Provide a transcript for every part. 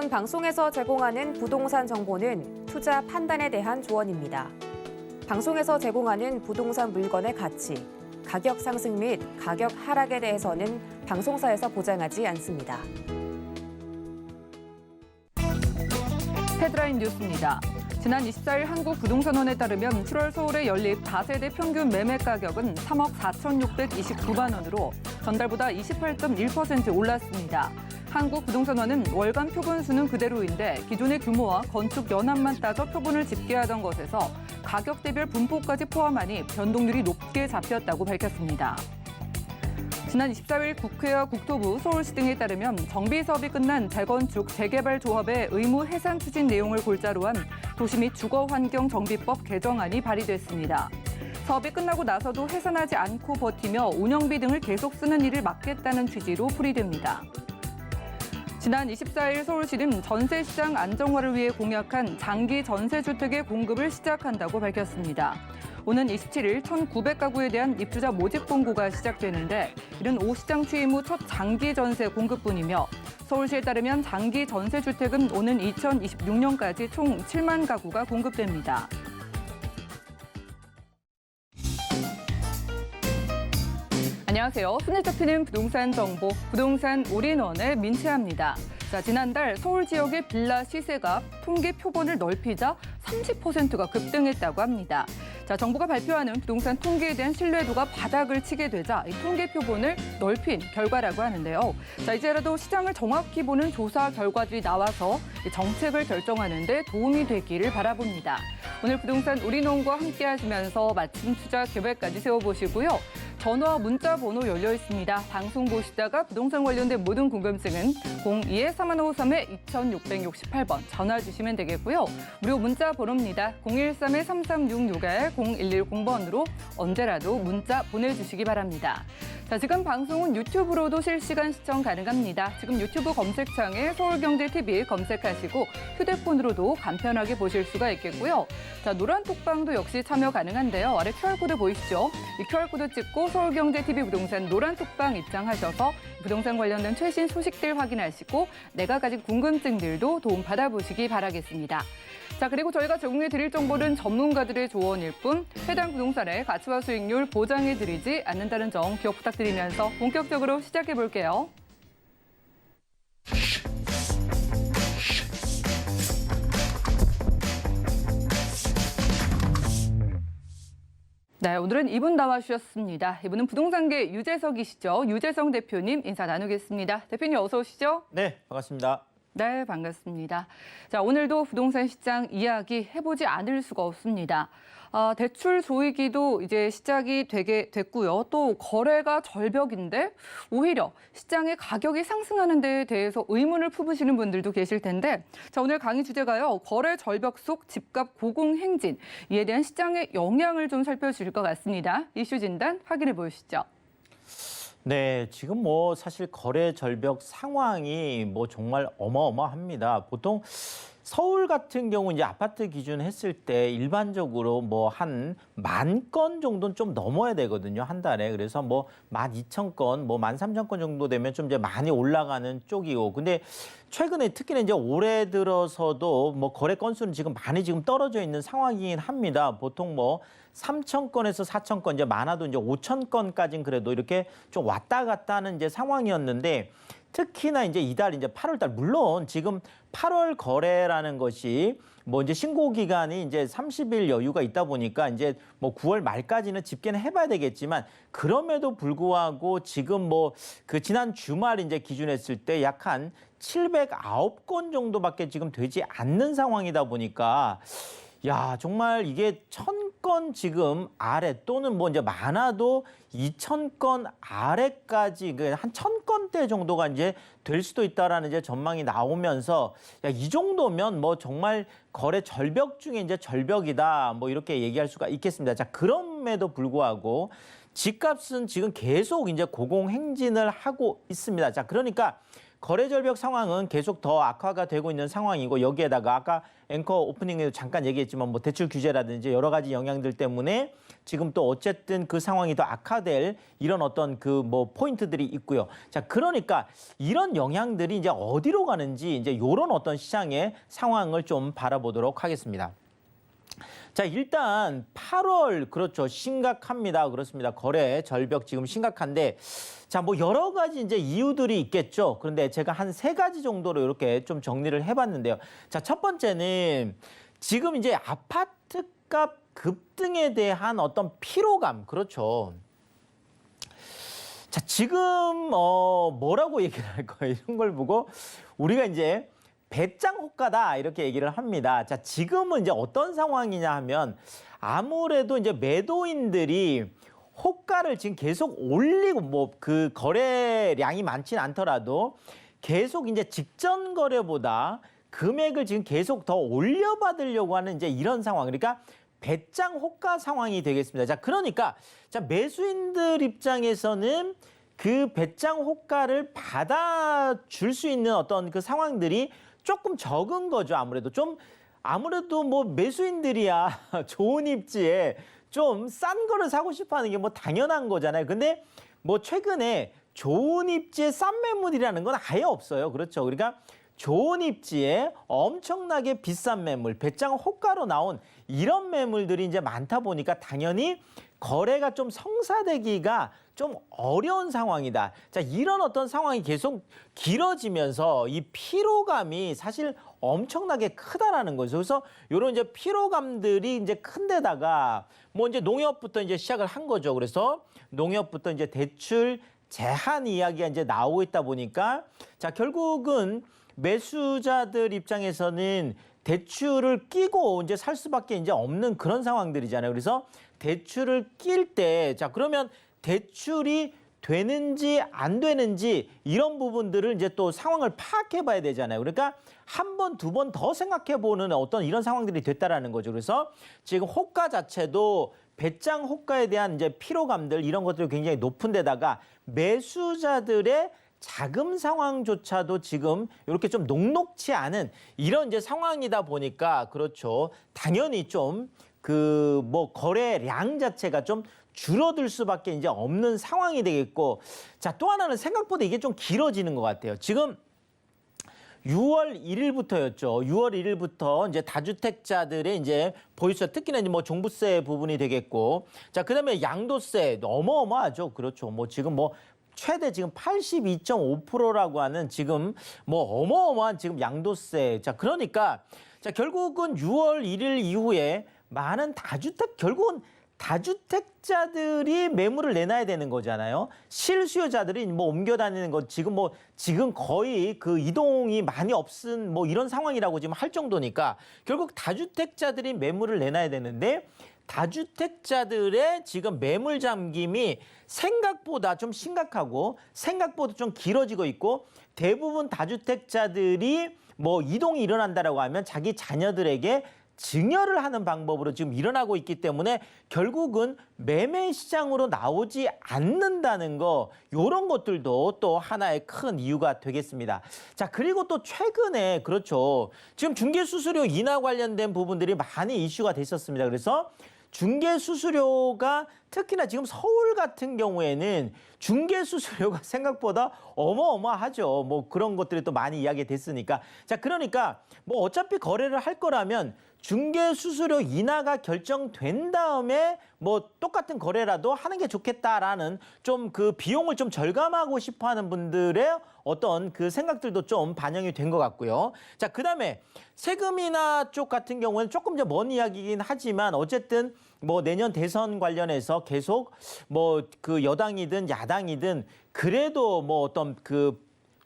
본 방송에서 제공하는 부동산 정보는 투자 판단에 대한 조언입니다. 방송에서 제공하는 부동산 물건의 가치, 가격 상승 및 가격 하락에 대해서는 방송사에서 보장하지 않습니다. 헤드라인 뉴스입니다. 지난 24일 한국부동산원에 따르면 7월 서울의 연립 다세대 평균 매매 가격은 3억 4,629만 원으로 전달보다 28.1% 올랐습니다. 한국부동산원은 월간 표본 수는 그대로인데 기존의 규모와 건축 연합만 따져 표본을 집계하던 것에서 가격대별 분포까지 포함하니 변동률이 높게 잡혔다고 밝혔습니다. 지난 24일 국회와 국토부, 서울시 등에 따르면 정비 사업이 끝난 재건축, 재개발 조합의 의무 해산 추진 내용을 골자로 한 도시 및 주거환경정비법 개정안이 발의됐습니다. 사업이 끝나고 나서도 해산하지 않고 버티며 운영비 등을 계속 쓰는 일을 막겠다는 취지로 풀이됩니다. 지난 24일 서울시는 전세시장 안정화를 위해 공약한 장기 전세주택의 공급을 시작한다고 밝혔습니다. 오는 27일 1,900가구에 대한 입주자 모집 공고가 시작되는데 이른 오 시장 취임 후 첫 장기 전세 공급분이며 서울시에 따르면 장기 전세주택은 오는 2026년까지 총 7만 가구가 공급됩니다. 안녕하세요. 손에 잡히는 부동산 정보, 부동산 올인원의 민채아입니다. 지난달 서울 지역의 빌라 시세가 통계 표본을 넓히자 30%가 급등했다고 합니다. 정부가 발표하는 부동산 통계에 대한 신뢰도가 바닥을 치게 되자 이 통계 표본을 넓힌 결과라고 하는데요. 이제라도 시장을 정확히 보는 조사 결과들이 나와서 정책을 결정하는 데 도움이 되기를 바라봅니다. 오늘 부동산 올인원과 함께 하시면서 맞춤 투자 계획까지 세워보시고요. 전화, 문자 번호 열려 있습니다. 방송 보시다가 부동산 관련된 모든 궁금증은 02-3153-2668번 전화 주시면 되겠고요. 무료 문자 번호입니다. 013-3366-0110번으로 언제라도 문자 보내주시기 바랍니다. 지금 방송은 유튜브로도 실시간 시청 가능합니다. 지금 유튜브 검색창에 서울경제TV 검색하시고 휴대폰으로도 간편하게 보실 수가 있겠고요. 노란톡방도 역시 참여 가능한데요. 아래 QR코드 보이시죠? 이 QR코드 찍고 서울경제TV 부동산 노란톡방 입장하셔서 부동산 관련된 최신 소식들 확인하시고 내가 가진 궁금증들도 도움 받아보시기 바라겠습니다. 그리고 저희가 제공해드릴 정보는 전문가들의 조언일 뿐 해당 부동산의 가치와 수익률 보장해드리지 않는다는 점 기억 부탁드리면서 본격적으로 시작해볼게요. 네, 오늘은 이분 나와주셨습니다. 이분은 부동산계 유재석이시죠. 유재석 대표님 인사 나누겠습니다. 대표님 어서 오시죠. 네, 반갑습니다. 네, 반갑습니다. 오늘도 부동산 시장 이야기 해보지 않을 수가 없습니다. 대출 조이기도 이제 시작이 되게 됐고요. 또 거래가 절벽인데 오히려 시장의 가격이 상승하는 데에 대해서 의문을 품으시는 분들도 계실 텐데 오늘 강의 주제가요. 거래 절벽 속 집값 고공행진. 이에 대한 시장의 영향을 좀 살펴주실 것 같습니다. 이슈 진단 확인해 보시죠. 네, 지금 사실 거래 절벽 상황이 정말 어마어마합니다. 보통 서울 같은 경우 이제 아파트 기준 했을 때 일반적으로 한 10,000건 정도는 좀 넘어야 되거든요, 한 달에. 그래서 12,000건, 13,000건 정도 되면 좀 이제 많이 올라가는 쪽이고. 근데 최근에 특히나 이제 올해 들어서도 거래 건수는 지금 많이 떨어져 있는 상황이긴 합니다. 보통 3,000건에서 4,000건, 이제 많아도 이제 5,000건까지는 그래도 이렇게 좀 왔다 갔다 하는 이제 상황이었는데 특히나 이제 이달 이제 8월 달 물론 지금 8월 거래라는 것이 이제 신고 기간이 이제 30일 여유가 있다 보니까 이제 9월 말까지는 집계는 해봐야 되겠지만 그럼에도 불구하고 지금 그 지난 주말 이제 기준했을 때 약 한 709건 정도밖에 지금 되지 않는 상황이다 보니까 야, 정말 이게 1,000건 지금 아래 또는 이제 많아도 2,000건 아래까지 한 1,000건대 정도가 이제 될 수도 있다라는 이제 전망이 나오면서 야, 이 정도면 정말 거래 절벽 중에 이제 절벽이다 이렇게 얘기할 수가 있겠습니다. 그럼에도 불구하고 집값은 지금 계속 이제 고공행진을 하고 있습니다. 자, 그러니까 거래 절벽 상황은 계속 더 악화가 되고 있는 상황이고 여기에다가 아까 앵커 오프닝에도 잠깐 얘기했지만 뭐 대출 규제라든지 여러 가지 영향들 때문에 지금 또 어쨌든 그 상황이 더 악화될 이런 어떤 그 뭐 포인트들이 있고요. 자, 그러니까 이런 영향들이 이제 어디로 가는지 이제 요런 어떤 시장의 상황을 좀 바라보도록 하겠습니다. 자, 일단 8월 그렇죠. 심각합니다. 그렇습니다. 거래 절벽 지금 심각한데 자, 뭐 여러 가지 이제 이유들이 있겠죠. 그런데 제가 한 3가지 정도로 이렇게 좀 정리를 해봤는데요. 자, 첫 번째는 지금 이제 아파트값 급등에 대한 어떤 피로감, 그렇죠. 자, 지금 뭐라고 얘기를 할 거예요? 이런 걸 보고 우리가 이제 배짱 호가다 이렇게 얘기를 합니다. 자, 지금은 이제 어떤 상황이냐 하면 아무래도 이제 매도인들이 호가를 지금 계속 올리고 뭐 그 거래량이 많지는 않더라도 계속 이제 직전 거래보다 금액을 지금 계속 더 올려받으려고 하는 이제 이런 상황. 그러니까 배짱 호가 상황이 되겠습니다. 자, 그러니까 자, 매수인들 입장에서는 그 배짱 호가를 받아줄 수 있는 어떤 그 상황들이 조금 적은 거죠. 아무래도 뭐 매수인들이야 좋은 입지에 좀 싼 거를 사고 싶어 하는 게 뭐 당연한 거잖아요. 근데 뭐 최근에 좋은 입지에 싼 매물이라는 건 아예 없어요. 그렇죠. 그러니까 좋은 입지에 엄청나게 비싼 매물, 배짱 호가로 나온 이런 매물들이 이제 많다 보니까 당연히 거래가 좀 성사되기가 좀 어려운 상황이다. 자, 이런 어떤 상황이 계속 길어지면서 이 피로감이 사실 엄청나게 크다라는 거죠. 그래서 이런 이제 피로감들이 이제 큰 데다가 뭐 이제 농협부터 이제 시작을 한 거죠. 그래서 농협부터 이제 대출 제한 이야기가 이제 나오고 있다 보니까 자, 결국은 매수자들 입장에서는 대출을 끼고 이제 살 수밖에 이제 없는 그런 상황들이잖아요. 그래서 대출을 낄 때, 자, 그러면 대출이 되는지 안 되는지 이런 부분들을 이제 또 상황을 파악해 봐야 되잖아요. 그러니까 한 번, 두 번 더 생각해 보는 어떤 이런 상황들이 됐다라는 거죠. 그래서 지금 호가 자체도 배짱 호가에 대한 이제 피로감들 이런 것들이 굉장히 높은 데다가 매수자들의 자금 상황조차도 지금 이렇게 좀 녹록치 않은 이런 이제 상황이다 보니까 그렇죠. 당연히 좀 그 뭐 거래량 자체가 좀 줄어들 수밖에 이제 없는 상황이 되겠고 자, 또 하나는 생각보다 이게 좀 길어지는 것 같아요. 지금 6월 1일부터였죠. 6월 1일부터 이제 다주택자들의 이제 보유세 특히나 이제 뭐 종부세 부분이 되겠고 자, 그다음에 양도세 어마어마하죠. 그렇죠. 뭐 지금 뭐 최대 지금 82.5%라고 하는 지금 뭐 어마어마한 지금 양도세. 자, 그러니까 자, 결국은 6월 1일 이후에 많은 결국은 다주택자들이 매물을 내놔야 되는 거잖아요. 실수요자들이 뭐 옮겨 다니는 거 지금 거의 그 이동이 많이 없은 뭐 이런 상황이라고 지금 할 정도니까 결국 다주택자들이 매물을 내놔야 되는데 다주택자들의 지금 매물 잠김이 생각보다 좀 심각하고 생각보다 좀 길어지고 있고 대부분 다주택자들이 뭐 이동이 일어난다라고 하면 자기 자녀들에게 증여를 하는 방법으로 지금 일어나고 있기 때문에 결국은 매매 시장으로 나오지 않는다는 거 이런 것들도 또 하나의 큰 이유가 되겠습니다. 자, 그리고 또 최근에 그렇죠. 지금 중개수수료 인하 관련된 부분들이 많이 이슈가 됐었습니다. 그래서 중개수수료가 특히나 지금 서울 같은 경우에는 중개수수료가 생각보다 어마어마하죠. 뭐 그런 것들이 또 많이 이야기 됐으니까. 자, 그러니까 뭐 어차피 거래를 할 거라면 중개수수료 인하가 결정된 다음에 뭐 똑같은 거래라도 하는 게 좋겠다라는 좀 그 비용을 좀 절감하고 싶어 하는 분들의 어떤 그 생각들도 좀 반영이 된 것 같고요. 자, 그다음에 세금 인하 쪽 같은 경우는 조금 더 먼 이야기이긴 하지만 어쨌든 뭐 내년 대선 관련해서 계속 뭐 그 여당이든 야당이든 그래도 뭐 어떤 그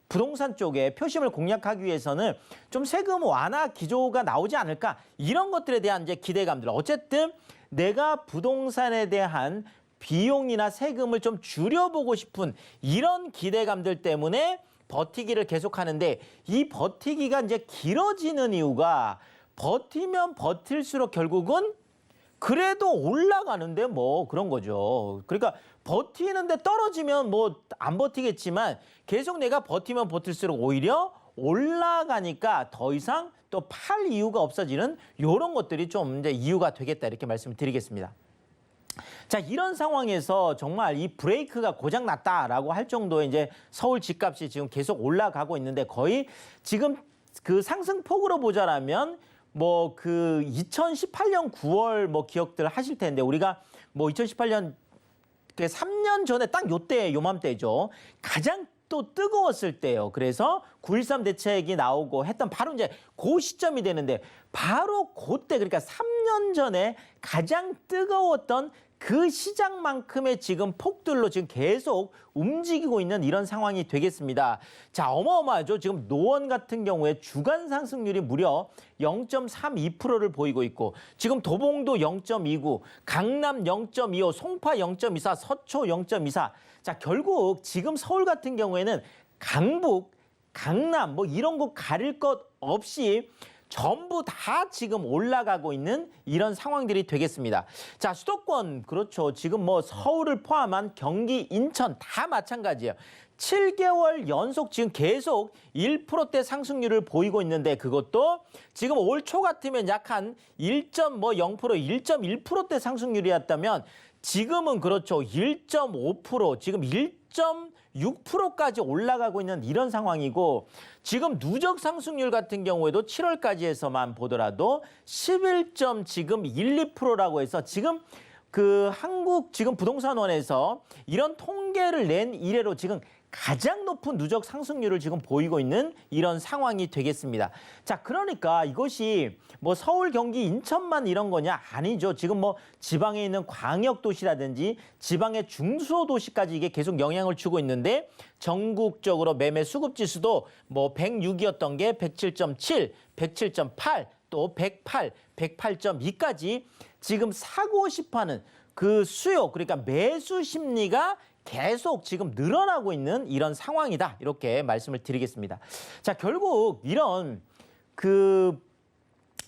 부동산 쪽에 표심을 공략하기 위해서는 좀 세금 완화 기조가 나오지 않을까 이런 것들에 대한 이제 기대감들. 어쨌든 내가 부동산에 대한 비용이나 세금을 좀 줄여보고 싶은 이런 기대감들 때문에 버티기를 계속하는데 이 버티기가 이제 길어지는 이유가 버티면 버틸수록 결국은 그래도 올라가는데 뭐 그런 거죠. 그러니까 버티는데 떨어지면 뭐 안 버티겠지만 계속 내가 버티면 버틸수록 오히려 올라가니까 더 이상 또 팔 이유가 없어지는 이런 것들이 좀 이제 이유가 되겠다 이렇게 말씀을 드리겠습니다. 자, 이런 상황에서 정말 이 브레이크가 고장 났다라고 할 정도의 이제 서울 집값이 지금 계속 올라가고 있는데 거의 지금 그 상승폭으로 보자라면 뭐 그 2018년 9월 뭐 기억들 하실 텐데 우리가 뭐 2018년 그 3년 전에 딱 요때 요맘때죠. 가장 또 뜨거웠을 때요. 그래서 9.13 대책이 나오고 했던 바로 이제 그 시점이 되는데 바로 그때 그러니까 3년 전에 가장 뜨거웠던 그 시장만큼의 지금 폭들로 지금 계속 움직이고 있는 이런 상황이 되겠습니다. 자, 어마어마하죠. 지금 노원 같은 경우에 주간 상승률이 무려 0.32%를 보이고 있고 지금 도봉도 0.29, 강남 0.25, 송파 0.24, 서초 0.24. 자, 결국 지금 서울 같은 경우에는 강북, 강남 뭐 이런 곳 가릴 것 없이 전부 다 지금 올라가고 있는 이런 상황들이 되겠습니다. 자, 수도권 그렇죠. 지금 뭐 서울을 포함한 경기, 인천 다 마찬가지예요. 7개월 연속 지금 계속 1%대 상승률을 보이고 있는데 그것도 지금 올 초 같으면 약 한 1.0%, 1.1%대 상승률이었다면 지금은 그렇죠. 1.5%, 지금 1.6%까지 올라가고 있는 이런 상황이고 지금 누적 상승률 같은 경우에도 7월까지 해서만 보더라도 11.12%라고 해서 지금 그 한국 지금 부동산원에서 이런 통계를 낸 이래로 지금 가장 높은 누적 상승률을 지금 보이고 있는 이런 상황이 되겠습니다. 자, 그러니까 이것이 뭐 서울, 경기, 인천만 이런 거냐? 아니죠. 지금 뭐 지방에 있는 광역도시라든지 지방의 중소도시까지 이게 계속 영향을 주고 있는데 전국적으로 매매 수급지수도 뭐 106이었던 게 107.7, 107.8, 또 108, 108.2까지 지금 사고 싶어하는 그 수요, 그러니까 매수 심리가 계속 지금 늘어나고 있는 이런 상황이다. 이렇게 말씀을 드리겠습니다. 자, 결국 이런 그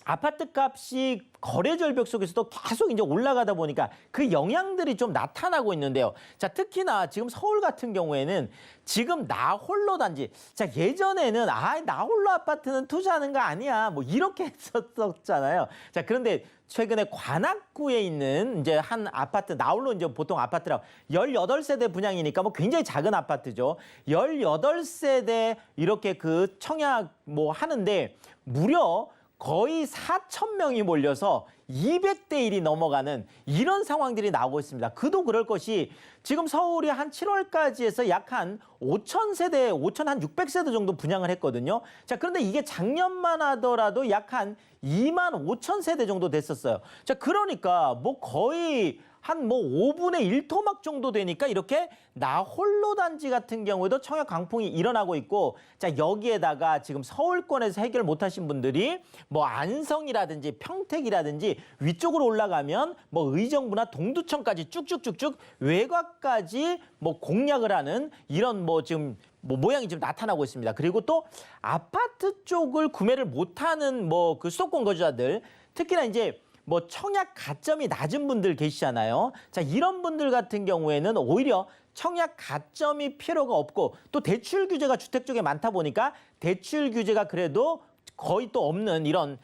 아파트 값이 거래 절벽 속에서도 계속 이제 올라가다 보니까 그 영향들이 좀 나타나고 있는데요. 자, 특히나 지금 서울 같은 경우에는 지금 나 홀로 단지, 자, 예전에는 나 홀로 아파트는 투자하는 거 아니야. 뭐 이렇게 했었잖아요. 자, 그런데 최근에 관악구에 있는 이제 한 아파트, 나홀로 이제 보통 아파트라고 18세대 분양이니까 뭐 굉장히 작은 아파트죠. 18세대 이렇게 그 청약 뭐 하는데 무려 거의 4,000명이 몰려서 200대 1이 넘어가는 이런 상황들이 나오고 있습니다. 그도 그럴 것이 지금 서울이 한 7월까지 해서 약 한 5,000세대, 5,600세대 정도 분양을 했거든요. 자, 그런데 이게 작년만 하더라도 약 한 25,000세대 정도 됐었어요. 자, 그러니까 뭐 거의 한 뭐 5분의 1토막 정도 되니까 이렇게 나 홀로 단지 같은 경우에도 청약 강풍이 일어나고 있고, 자, 여기에다가 지금 서울권에서 해결 못하신 분들이 뭐 안성이라든지 평택이라든지 위쪽으로 올라가면 뭐 의정부나 동두천까지 쭉쭉쭉쭉 외곽까지 뭐 공략을 하는 이런 뭐 지금 뭐 모양이 지금 나타나고 있습니다. 그리고 또 아파트 쪽을 구매를 못하는 뭐 그 수도권 거주자들, 특히나 이제 뭐 청약 가점이 낮은 분들 계시잖아요. 자, 이런 분들 같은 경우에는 오히려 청약 가점이 필요가 없고 또 대출 규제가 주택 쪽에 많다 보니까 대출 규제가 그래도 거의 또 없는 이런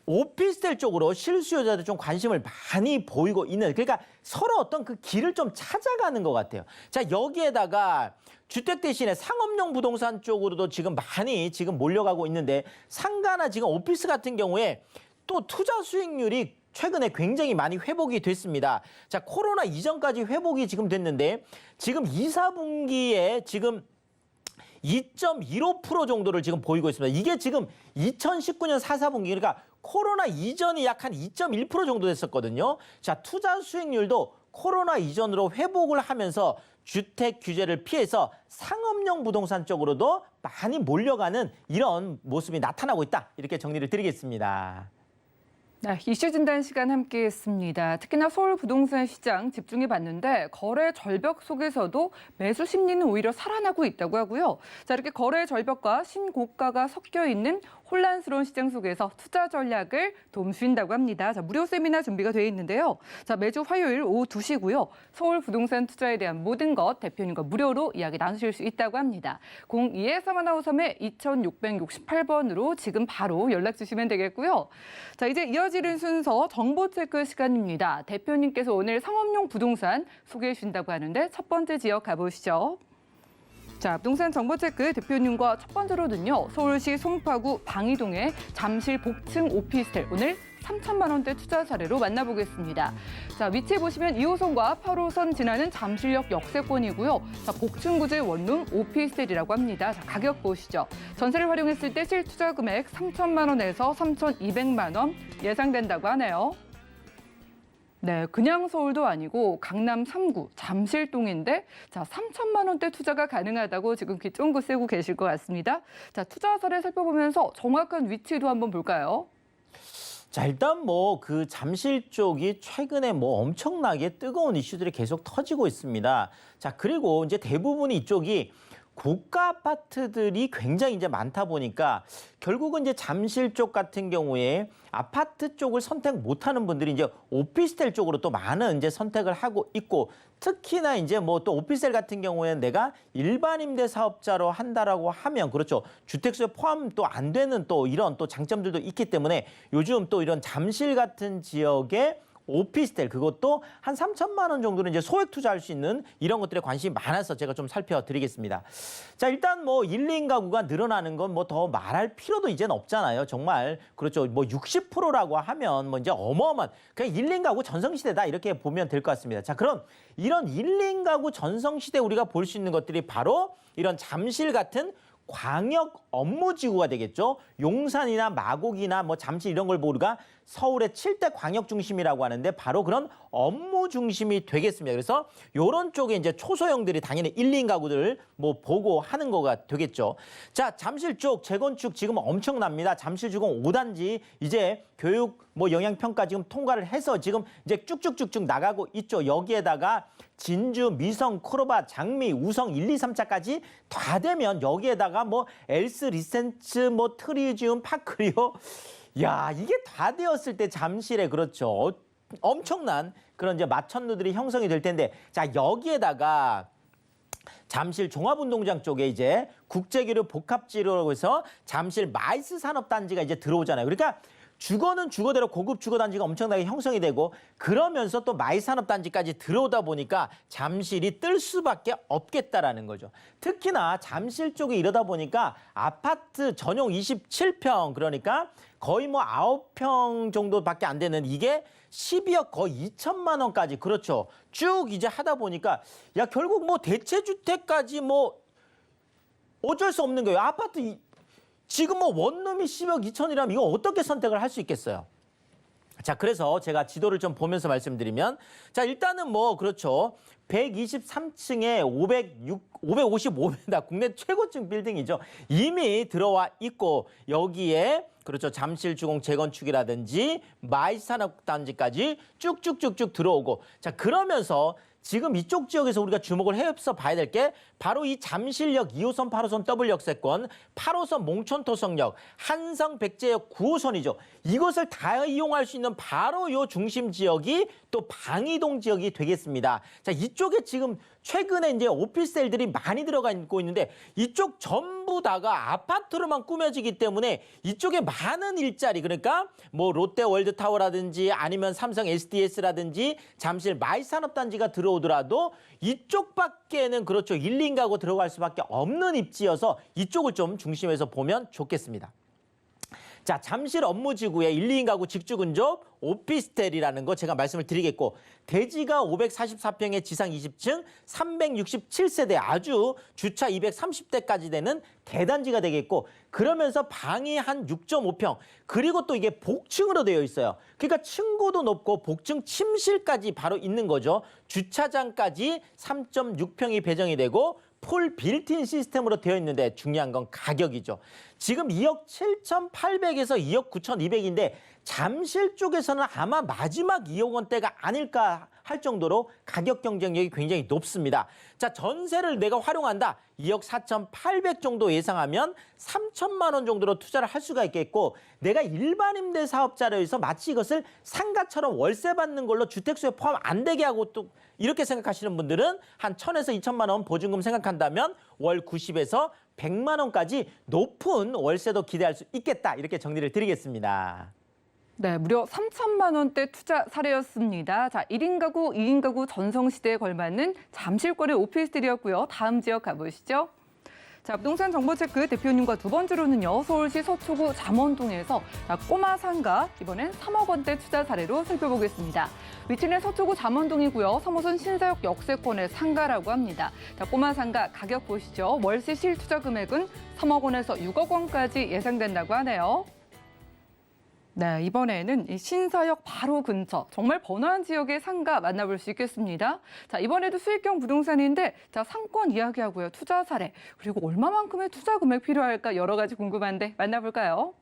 오피스텔 쪽으로 실수요자들 좀 관심을 많이 보이고 있는, 그러니까 서로 어떤 그 길을 좀 찾아가는 것 같아요. 자, 여기에다가 주택 대신에 상업용 부동산 쪽으로도 지금 많이 지금 몰려가고 있는데 상가나 지금 오피스 같은 경우에 또 투자 수익률이 최근에 굉장히 많이 회복이 됐습니다. 자, 코로나 이전까지 회복이 지금 됐는데 지금 2, 4분기에 지금 2.15% 정도를 지금 보이고 있습니다. 이게 지금 2019년 4, 4분기, 그러니까 코로나 이전이 약 한 2.1% 정도 됐었거든요. 자, 투자 수익률도 코로나 이전으로 회복을 하면서 주택 규제를 피해서 상업용 부동산 쪽으로도 많이 몰려가는 이런 모습이 나타나고 있다. 이렇게 정리를 드리겠습니다. 네, 이슈 진단 시간 함께했습니다. 특히나 서울 부동산 시장 집중해 봤는데 거래 절벽 속에서도 매수 심리는 오히려 살아나고 있다고 하고요. 자, 이렇게 거래 절벽과 신고가가 섞여 있는 혼란스러운 시장 속에서 투자 전략을 도움주신다고 합니다. 자, 무료 세미나 준비가 되어 있는데요. 자, 매주 화요일 오후 2시고요. 서울 부동산 투자에 대한 모든 것 대표님과 무료로 이야기 나누실 수 있다고 합니다. 02-3153-2668번으로 지금 바로 연락 주시면 되겠고요. 자, 이제 이어지는 순서 정보 체크 시간입니다. 대표님께서 오늘 상업용 부동산 소개해 주신다고 하는데 첫 번째 지역 가보시죠. 자, 부동산 정보체크 대표님과 첫 번째로는요. 서울시 송파구 방이동의 잠실 복층 오피스텔 오늘 3천만 원대 투자 사례로 만나보겠습니다. 자, 위치에 보시면 2호선과 8호선 지나는 잠실역 역세권이고요. 자, 복층 구조의 원룸 오피스텔이라고 합니다. 자, 가격 보시죠. 전세를 활용했을 때 실투자 금액 3천만 원에서 3,200만 원 예상된다고 하네요. 네, 그냥 서울도 아니고 강남 3구 잠실동인데 자 3천만 원대 투자가 가능하다고 지금 귀 쫑긋 세고 계실 것 같습니다. 자, 투자 사례 살펴보면서 정확한 위치도 한번 볼까요? 자, 일단 뭐 그 잠실 쪽이 최근에 뭐 엄청나게 뜨거운 이슈들이 계속 터지고 있습니다. 자, 그리고 이제 대부분이 이쪽이 고가 아파트들이 굉장히 이제 많다 보니까 결국은 이제 잠실 쪽 같은 경우에 아파트 쪽을 선택 못하는 분들이 이제 오피스텔 쪽으로 또 많은 이제 선택을 하고 있고 특히나 이제 뭐 또 오피스텔 같은 경우에는 내가 일반 임대 사업자로 한다라고 하면 그렇죠. 주택수에 포함 또 안 되는 또 이런 또 장점들도 있기 때문에 요즘 또 이런 잠실 같은 지역에 오피스텔 그것도 한 3천만 원 정도는 이제 소액 투자할 수 있는 이런 것들에 관심이 많아서 제가 좀 살펴드리겠습니다. 자, 일단 뭐 1, 2인 가구가 늘어나는 건 뭐 더 말할 필요도 이제는 없잖아요. 정말 그렇죠. 뭐 60%라고 하면 뭐 이제 어마어마한 그냥 1, 2인 가구 전성시대다 이렇게 보면 될 것 같습니다. 자, 그럼 이런 1, 2인 가구 전성시대 우리가 볼 수 있는 것들이 바로 이런 잠실 같은 광역 업무지구가 되겠죠. 용산이나 마곡이나 뭐 잠실 이런 걸 우리가 서울의 7대 광역 중심이라고 하는데 바로 그런 업무 중심이 되겠습니다. 그래서 이런 쪽에 이제 초소형들이 당연히 1, 2인 가구들을 뭐 보고 하는 거가 되겠죠. 자, 잠실 쪽 재건축 지금 엄청납니다. 잠실 주공 5단지 이제 교육 뭐 영향평가 지금 통과를 해서 지금 이제 쭉쭉쭉쭉 나가고 있죠. 여기에다가 진주, 미성, 크로바, 장미, 우성 1, 2, 3차까지 다 되면 여기에다가 뭐 엘스, 리센츠, 뭐 트리지움, 파크리오 야, 이게 다 되었을 때 잠실에 그렇죠. 엄청난 그런 이제 마천루들이 형성이 될 텐데 자, 여기에다가 잠실 종합운동장 쪽에 이제 국제기류 복합지로라고 해서 잠실 마이스 산업단지가 이제 들어오잖아요. 그러니까 주거는 주거대로 고급 주거단지가 엄청나게 형성이 되고 그러면서 또 마이산업단지까지 들어오다 보니까 잠실이 뜰 수밖에 없겠다라는 거죠. 특히나 잠실 쪽에 이러다 보니까 아파트 전용 27평 그러니까 거의 뭐 9평 정도밖에 안 되는 이게 12억 거의 2천만 원까지 그렇죠. 쭉 이제 하다 보니까 야 결국 뭐 대체주택까지 뭐 어쩔 수 없는 거예요. 아파트 지금 뭐 원룸이 10억 2천이라면 이거 어떻게 선택을 할 수 있겠어요? 자, 그래서 제가 지도를 좀 보면서 말씀드리면 자, 일단은 뭐 그렇죠. 123층에 555m 국내 최고층 빌딩이죠. 이미 들어와 있고 여기에 그렇죠. 잠실주공 재건축이라든지 마이산업단지까지 쭉쭉쭉쭉 들어오고 자, 그러면서 지금 이쪽 지역에서 우리가 주목을 해서 봐야 될 게 바로 이 잠실역 2호선, 8호선 더블 역세권, 8호선 몽촌토성역, 한성 백제역 9호선이죠. 이것을 다 이용할 수 있는 바로 이 중심 지역이 또 방이동 지역이 되겠습니다. 자, 이쪽에 지금 최근에 이제 오피스텔들이 많이 들어가 있고 있는데 이쪽 전부 다가 아파트로만 꾸며지기 때문에 이쪽에 많은 일자리 그러니까 뭐 롯데 월드타워라든지 아니면 삼성 SDS라든지 잠실 마이산업단지가 들어오더라도 이쪽밖에는 그렇죠. 1, 2인 가구 들어갈 수밖에 없는 입지여서 이쪽을 좀 중심에서 보면 좋겠습니다. 자, 잠실 업무지구에 1, 2인 가구 직주근접 오피스텔이라는 거 제가 말씀을 드리겠고 대지가 544평의 지상 20층 367세대 아주 주차 230대까지 되는 대단지가 되겠고 그러면서 방이 한 6.5평 그리고 또 이게 복층으로 되어 있어요. 그러니까 층고도 높고 복층 침실까지 바로 있는 거죠. 주차장까지 3.6평이 배정이 되고 풀 빌트인 시스템으로 되어 있는데 중요한 건 가격이죠. 지금 2억 7,800에서 2억 9,200인데 잠실 쪽에서는 아마 마지막 2억 원대가 아닐까 할 정도로 가격 경쟁력이 굉장히 높습니다. 자, 전세를 내가 활용한다. 2억 4,800 정도 예상하면 3천만 원 정도로 투자를 할 수가 있겠고, 내가 일반 임대 사업자로 해서 마치 이것을 상가처럼 월세 받는 걸로 주택수에 포함 안 되게 하고 또 이렇게 생각하시는 분들은 한 1,000에서 2천만 원 보증금 생각한다면 월 90에서 100만 원까지 높은 월세도 기대할 수 있겠다. 이렇게 정리를 드리겠습니다. 네, 무려 3천만 원대 투자 사례였습니다. 자, 1인 가구, 2인 가구 전성시대에 걸맞는 잠실권의 오피스텔이었고요. 다음 지역 가보시죠. 자, 부동산 정보체크 대표님과 두 번째로는요, 서울시 서초구 잠원동에서 꼬마 상가, 이번엔 3억 원대 투자 사례로 살펴보겠습니다. 위치는 서초구 잠원동이고요. 3호선 신사역 역세권의 상가라고 합니다. 자, 꼬마 상가 가격 보시죠. 월세 실투자 금액은 3억 원에서 6억 원까지 예상된다고 하네요. 네, 이번에는 이 신사역 바로 근처, 정말 번화한 지역의 상가 만나볼 수 있겠습니다. 자, 이번에도 수익형 부동산인데, 자, 상권 이야기하고요, 투자 사례, 그리고 얼마만큼의 투자 금액 필요할까 여러 가지 궁금한데 만나볼까요?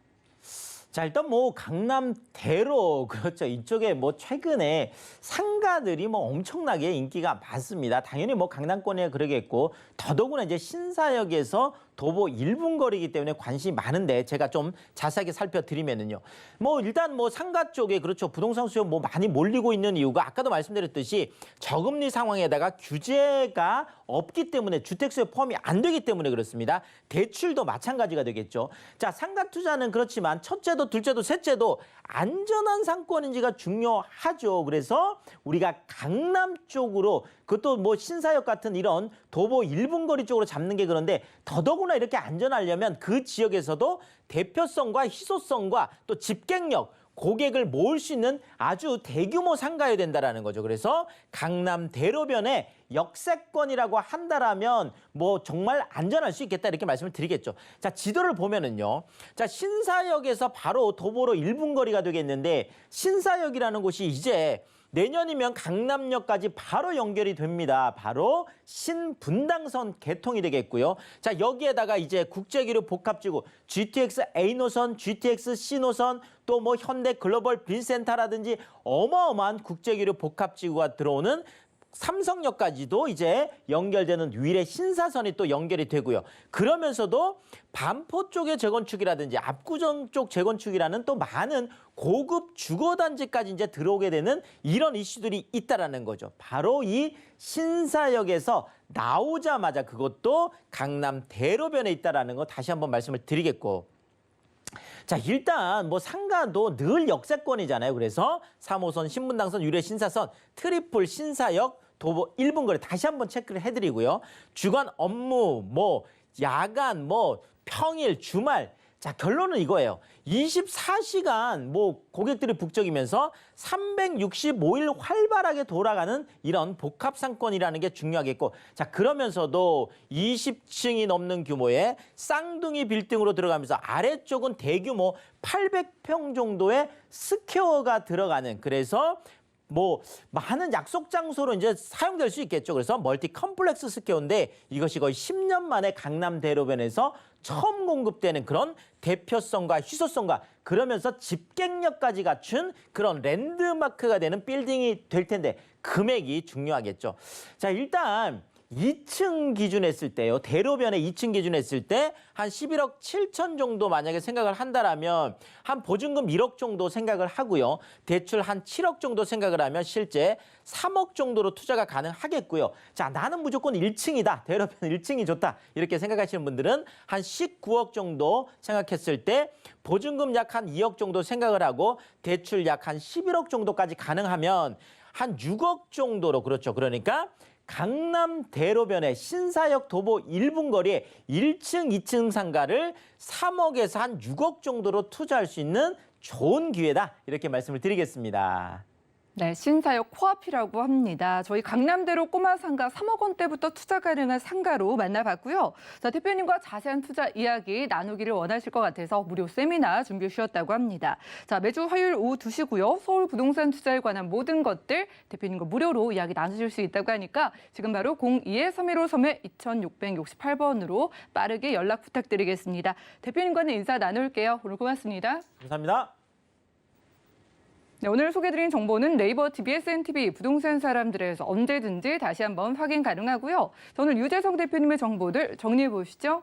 자, 일단 뭐 강남 대로 그렇죠. 이쪽에 뭐 최근에 상가들이 뭐 엄청나게 인기가 많습니다. 당연히 뭐 강남권에 그러겠고, 더더구나 이제 신사역에서 도보 1분 거리이기 때문에 관심이 많은데, 제가 좀 자세하게 살펴드리면은요. 뭐 일단 뭐 상가 쪽에 그렇죠. 부동산 수요 뭐 많이 몰리고 있는 이유가 아까도 말씀드렸듯이 저금리 상황에다가 규제가 없기 때문에 주택수에 포함이 안 되기 때문에 그렇습니다. 대출도 마찬가지가 되겠죠. 자, 상가 투자는 그렇지만 첫째도 둘째도 셋째도 안전한 상권인지가 중요하죠. 그래서 우리가 강남 쪽으로, 그것도 뭐 신사역 같은 이런 도보 1분 거리 쪽으로 잡는 게 그런데, 더더구나 이렇게 안전하려면 그 지역에서도 대표성과 희소성과 또 집객력, 고객을 모을 수 있는 아주 대규모 상가여야 된다라는 거죠. 그래서 강남 대로변에 역세권이라고 한다라면 뭐 정말 안전할 수 있겠다, 이렇게 말씀을 드리겠죠. 자, 지도를 보면은요. 자, 신사역에서 바로 도보로 1분 거리가 되겠는데, 신사역이라는 곳이 이제 내년이면 강남역까지 바로 연결이 됩니다. 바로 신분당선 개통이 되겠고요. 자, 여기에다가 이제 국제기류 복합지구, GTX A노선, GTX C노선, 또 뭐 현대 글로벌 빈센터라든지 어마어마한 국제기류 복합지구가 들어오는 삼성역까지도 이제 연결되는 위례 신사선이 또 연결이 되고요. 그러면서도 반포 쪽의 재건축이라든지 압구정 쪽 재건축이라는 또 많은 고급 주거단지까지 이제 들어오게 되는 이런 이슈들이 있다라는 거죠. 바로 이 신사역에서 나오자마자 그것도 강남 대로변에 있다라는 거 다시 한번 말씀을 드리겠고. 자, 일단 뭐 상가도 늘 역세권이잖아요. 그래서 3호선, 신분당선, 유래 신사선, 트리플 신사역, 도보 1분 거리 다시 한번 체크를 해드리고요. 주간 업무, 뭐 야간, 뭐 평일, 주말. 자, 결론은 이거예요. 24시간 뭐 고객들이 북적이면서 365일 활발하게 돌아가는 이런 복합 상권이라는 게 중요하겠고, 자, 그러면서도 20층이 넘는 규모의 쌍둥이 빌딩으로 들어가면서 아래쪽은 대규모 800평 정도의 스퀘어가 들어가는, 그래서 뭐 많은 약속 장소로 이제 사용될 수 있겠죠. 그래서 멀티 컴플렉스 스퀘어인데, 이것이 거의 10년 만에 강남 대로변에서 처음 공급되는 그런 대표성과 희소성과, 그러면서 집객력까지 갖춘 그런 랜드마크가 되는 빌딩이 될 텐데, 금액이 중요하겠죠. 자, 일단 2층 기준했을 때요. 대로변에 2층 기준했을 때 한 11억 7천 정도 만약에 생각을 한다라면 한 보증금 1억 정도 생각을 하고요. 대출 한 7억 정도 생각을 하면 실제 3억 정도로 투자가 가능하겠고요. 자, 나는 무조건 1층이다. 대로변 1층이 좋다. 이렇게 생각하시는 분들은 한 19억 정도 생각했을 때 보증금 약 한 2억 정도 생각을 하고 대출 약 한 11억 정도까지 가능하면 한 6억 정도로, 그렇죠. 그러니까 강남 대로변의 신사역 도보 1분 거리에 1층, 2층 상가를 3억에서 한 6억 정도로 투자할 수 있는 좋은 기회다. 이렇게 말씀을 드리겠습니다. 네, 신사역 코앞이라고 합니다. 저희 강남대로 꼬마 상가 3억 원대부터 투자 가능한 상가로 만나봤고요. 자, 대표님과 자세한 투자 이야기 나누기를 원하실 것 같아서 무료 세미나 준비해 주셨다고 합니다. 자, 매주 화요일 오후 2시고요. 서울 부동산 투자에 관한 모든 것들 대표님과 무료로 이야기 나누실 수 있다고 하니까 지금 바로 02-315-2668번으로 빠르게 연락 부탁드리겠습니다. 대표님과는 인사 나눌게요. 오늘 고맙습니다. 감사합니다. 네, 오늘 소개드린 정보는 네이버 TV, SNTV 부동산 사람들에서 언제든지 다시 한번 확인 가능하고요. 자, 오늘 유재석 대표님의 정보들 정리해 보시죠.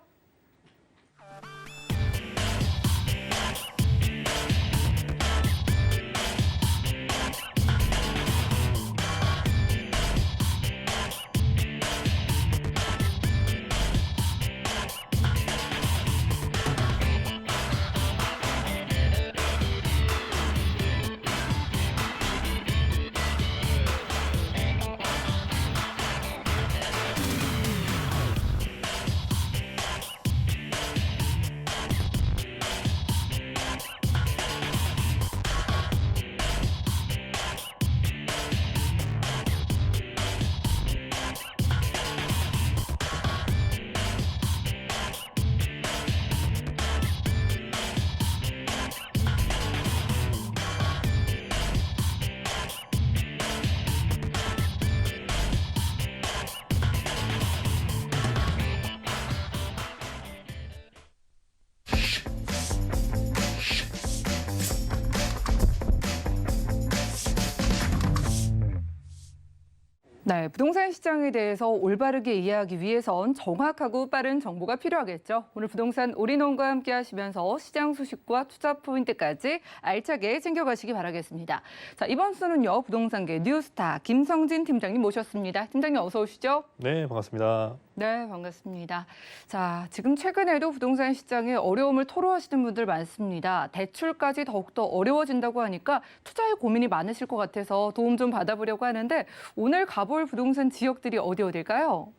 네, 부동산 시장에 대해서 올바르게 이해하기 위해선 정확하고 빠른 정보가 필요하겠죠. 오늘 부동산 올인원과 함께 하시면서 시장 소식과 투자 포인트까지 알차게 챙겨가시기 바라겠습니다. 자, 이번 수는요, 부동산계 뉴스타 김성진 팀장님 모셨습니다. 팀장님 어서 오시죠. 네, 반갑습니다. 네, 반갑습니다. 자, 지금 최근에도 부동산 시장에 어려움을 토로하시는 분들 많습니다. 대출까지 더욱더 어려워진다고 하니까 투자에 고민이 많으실 것 같아서 도움 좀 받아보려고 하는데 오늘 가볼 부동산 지역들이 어디일까요?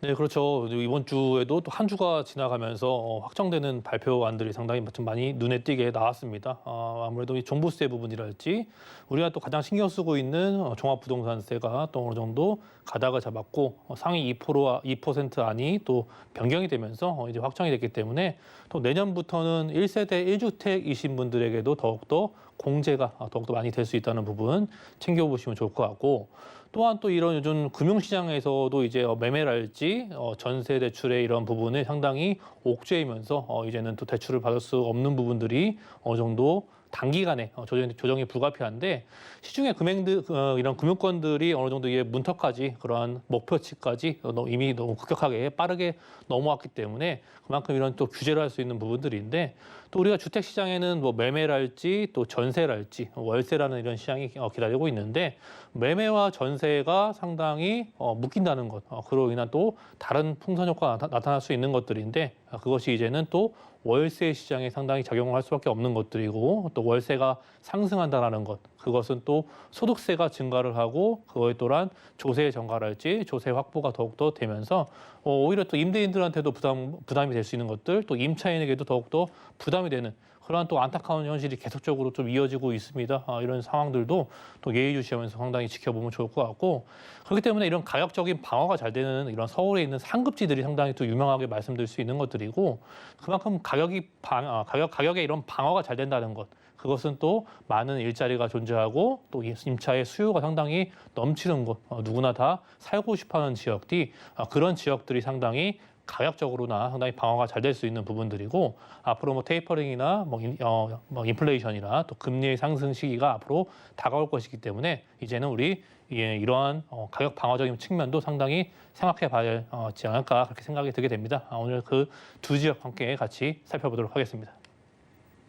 네, 그렇죠. 이번 주에도 또 한 주가 지나가면서 확정되는 발표안들이 상당히 좀 많이 눈에 띄게 나왔습니다. 아무래도 이 종부세 부분이랄지 우리가 또 가장 신경 쓰고 있는 종합부동산세가 또 어느 정도 가닥을 잡았고 상위 2% 안이 또 변경이 되면서 이제 확정이 됐기 때문에 또 내년부터는 1세대 1주택이신 분들에게도 더욱더 공제가 더욱더 많이 될 수 있다는 부분 챙겨보시면 좋을 것 같고 또한 또 이런 요즘 금융시장에서도 이제 매매랄지 전세 대출의 이런 부분이 상당히 옥죄이면서 이제는 또 대출을 받을 수 없는 부분들이 어느 정도 단기간에 조정이 불가피한데 시중의 금행들 이런 금융권들이 어느 정도 이게 문턱까지 그러한 목표치까지 이미 너무 급격하게 빠르게 넘어왔기 때문에 그만큼 이런 또 규제를 할 수 있는 부분들인데 또 우리가 주택 시장에는 뭐 매매랄지 또 전세랄지 월세라는 이런 시장이 기다리고 있는데 매매와 전세가 상당히 묶인다는 것 그로 인한 또 다른 풍선 효과가 나타날 수 있는 것들인데 그것이 이제는 또 월세 시장에 상당히 작용을 할 수밖에 없는 것들이고 또 월세가 상승한다는 것 그것은 또 소득세가 증가를 하고 그거에 또한 조세 전가랄지 조세 확보가 더욱더 되면서 오히려 또 임대인들한테도 부담이 될 수 있는 것들 또 임차인에게도 더욱더 부담이 되는 그러한 또 안타까운 현실이 계속적으로 좀 이어지고 있습니다. 이런 상황들도 또 예의주시하면서 상당히 지켜보면 좋을 것 같고 그렇기 때문에 이런 가격적인 방어가 잘 되는 이런 서울에 있는 상급지들이 상당히 또 유명하게 말씀드릴 수 있는 것들이고 그만큼 가격에 이런 방어가 잘 된다는 것 그것은 또 많은 일자리가 존재하고 또 임차의 수요가 상당히 넘치는 곳 누구나 다 살고 싶어하는 지역들이 그런 지역들이 상당히 가격적으로나 상당히 방어가 잘 될 수 있는 부분들이고 앞으로 뭐 테이퍼링이나 뭐 인플레이션이나 또 금리의 상승 시기가 앞으로 다가올 것이기 때문에 이제는 우리 이러한 가격 방어적인 측면도 상당히 생각해 봐야 하지 않을까 그렇게 생각이 들게 됩니다. 오늘 그 두 지역 함께 같이 살펴보도록 하겠습니다.